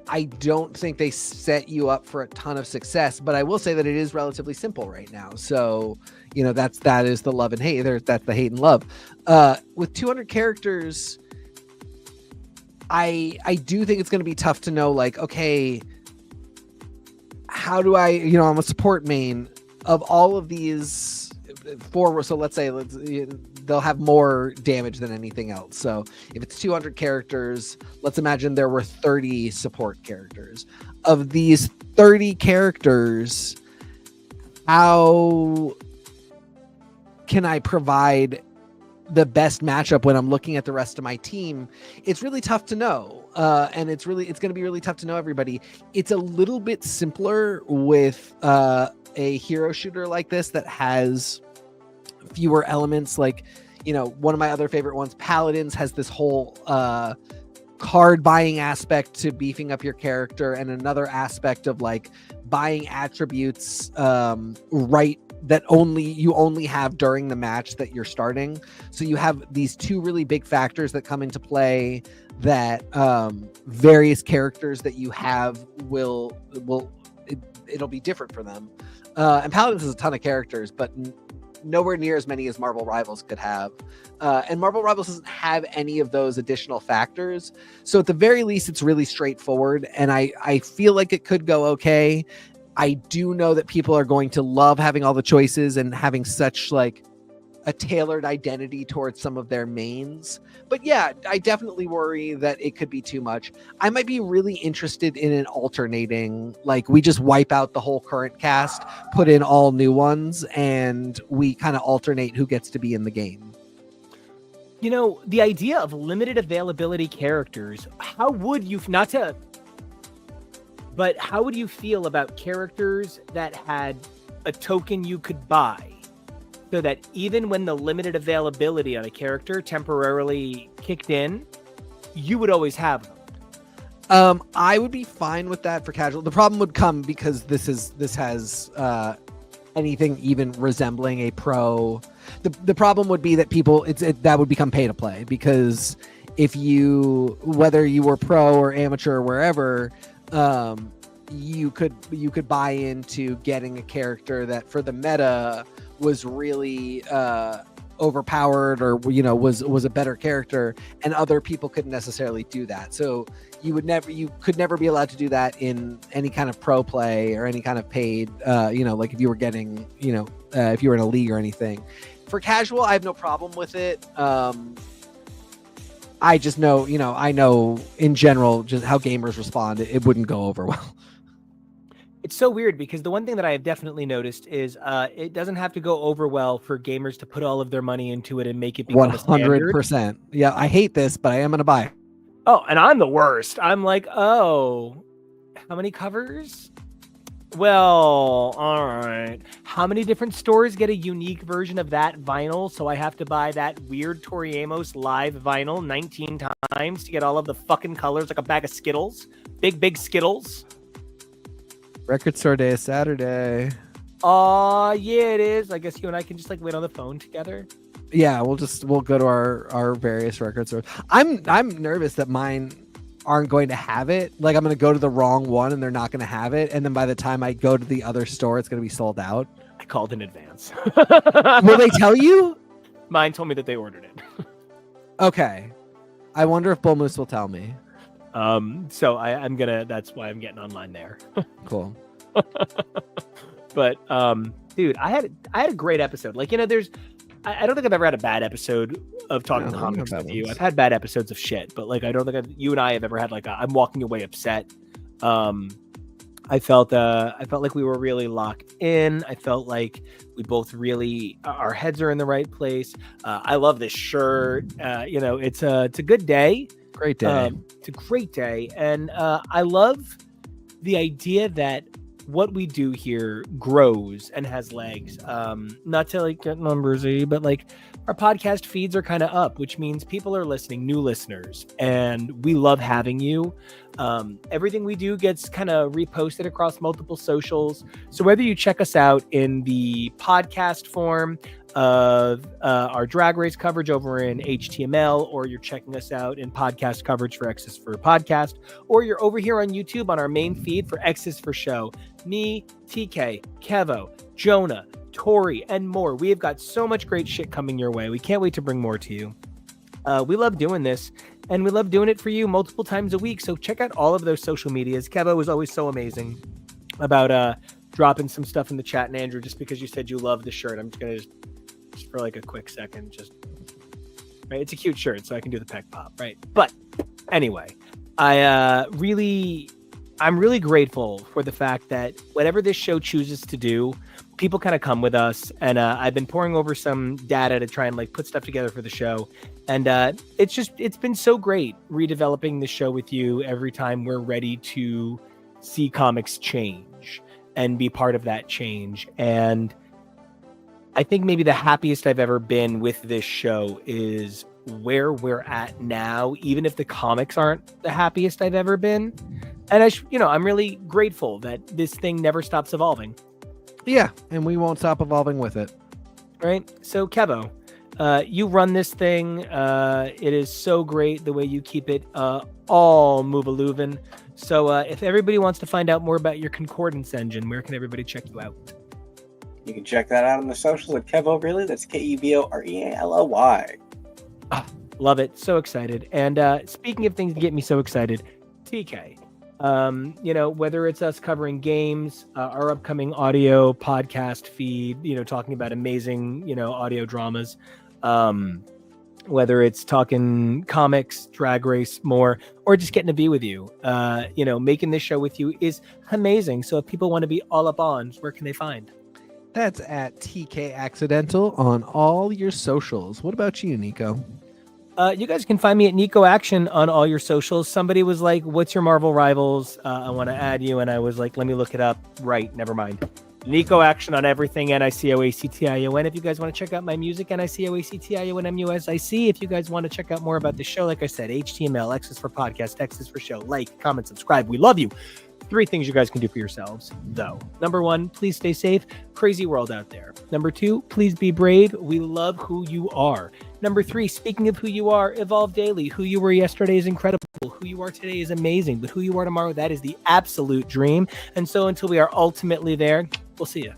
I don't think they set you up for a ton of success. But I will say that it is relatively simple right now. So, that is the love and hate. That's the hate and love. With 200 characters, I do think it's going to be tough to know, okay, how do I, I'm a support main of all of these four. So let's say they'll have more damage than anything else. So if it's 200 characters, let's imagine there were 30 support characters. Of these 30 characters, how can I provide the best matchup when I'm looking at the rest of my team, it's really tough to know. And it's going to be really tough to know everybody. It's a little bit simpler with a hero shooter like this that has fewer elements. Like, you know, one of my other favorite ones, Paladins, has this whole card buying aspect to beefing up your character, and another aspect of like buying attributes right that you only have during the match that you're starting. So you have these two really big factors that come into play that various characters that you have it'll be different for them. And Paladins has a ton of characters, but nowhere near as many as Marvel Rivals could have. And Marvel Rivals doesn't have any of those additional factors. So at the very least, it's really straightforward. And I feel like it could go okay. I do know that people are going to love having all the choices and having such like a tailored identity towards some of their mains. But yeah, I definitely worry that it could be too much. I might be really interested in an alternating, like we just wipe out the whole current cast, put in all new ones, and we kind of alternate who gets to be in the game. You know, the idea of limited availability characters, how would you feel about characters that had a token you could buy, so that even when the limited availability on a character temporarily kicked in, you would always have them? I would be fine with that for casual. The problem would come because this has anything even resembling a pro. The problem would be that that would become pay to play, because if whether you were pro or amateur or wherever, you could buy into getting a character that for the meta was really overpowered, or was a better character, and other people couldn't necessarily do that. So you could never be allowed to do that in any kind of pro play or any kind of paid, like if you were getting, if you were in a league or anything. For casual, I have no problem with it. I just know, I know in general just how gamers respond. It wouldn't go over well. It's so weird, because the one thing that I have definitely noticed is it doesn't have to go over well for gamers to put all of their money into it and make it become 100%. Yeah, I hate this, but I am going to buy. Oh, and I'm the worst. I'm like, oh, how many covers? Well, all right. How many different stores get a unique version of that vinyl? So I have to buy that weird Tori Amos live vinyl 19 times to get all of the fucking colors, like a bag of Skittles. Big Skittles. Record store day is Saturday. Yeah, it is. I guess you and I can just like wait on the phone together. Yeah, we'll go to our various record stores. I'm nervous that mine aren't going to have it. Like, I'm going to go to the wrong one and they're not going to have it, and then by the time I go to the other store, it's going to be sold out. I called in advance. Will they tell you? Mine told me that they ordered it. Okay. I wonder if Bull Moose will tell me. So I'm gonna. That's why I'm getting online there. Cool. But dude, I had a great episode. Like, I don't think I've ever had a bad episode of talking comics with you. I've had bad episodes of shit, but like I don't think you and I have ever had like I'm walking away upset. I felt like we were really locked in. I felt like we both really our heads are in the right place. I love this shirt. It's a good day. Great day. It's a great day, and I love the idea that what we do here grows and has legs. Not to like get numbersy, but like our podcast feeds are kind of up, which means people are listening, new listeners, and we love having you. Everything we do gets kind of reposted across multiple socials. So whether you check us out in the podcast form of our drag race coverage over in HTML, or you're checking us out in podcast coverage for X's for Podcast, or you're over here on YouTube on our main feed for X's for Show, me, TK, Kevo, Jonah, Tori, and more. We have got so much great shit coming your way. We can't wait to bring more to you. We love doing this, and we love doing it for you multiple times a week. So check out all of those social medias. Kevo was always so amazing about dropping some stuff in the chat. And Andrew, just because you said you love the shirt, I'm just gonna just for like a quick second, right. It's a cute shirt, so I can do the peck pop, right? But anyway, I'm really grateful for the fact that whatever this show chooses to do, people kind of come with us, and I've been pouring over some data to try and like put stuff together for the show, and it's been so great redeveloping the show with you every time we're ready to see comics change and be part of that change. And I think maybe the happiest I've ever been with this show is where we're at now, even if the comics aren't the happiest I've ever been. And I'm really grateful that this thing never stops evolving. Yeah, and we won't stop evolving with it. Right? So, Kevo, you run this thing. It is so great the way you keep it all move-a-loovin'. So, if everybody wants to find out more about your concordance engine, where can everybody check you out? You can check that out on the socials at KEVO Really. That's KEVOREALLY. Love it. So excited. And speaking of things that get me so excited, TK, whether it's us covering games, our upcoming audio podcast feed, talking about amazing, audio dramas, whether it's talking comics, Drag Race, more, or just getting to be with you, making this show with you is amazing. So if people want to be all up on, where can they find? That's at TK Accidental on all your socials. What about you, Nico? You guys can find me at Nico Action on all your socials. Somebody was like, what's your Marvel rivals? I want to add you. And I was like, let me look it up. Right. Never mind. Nico Action on everything. NICOACTION. If you guys want to check out my music, NICOACTIONMUSIC. If you guys want to check out more about the show, like I said, HTML, X is for podcast, X is for show. Like, comment, subscribe. We love you. 3 things you guys can do for yourselves, though. Number 1, please stay safe. Crazy world out there. Number 2, please be brave. We love who you are. Number 3, speaking of who you are, evolve daily. Who you were yesterday is incredible. Who you are today is amazing. But who you are tomorrow, that is the absolute dream. And so until we are ultimately there, we'll see you.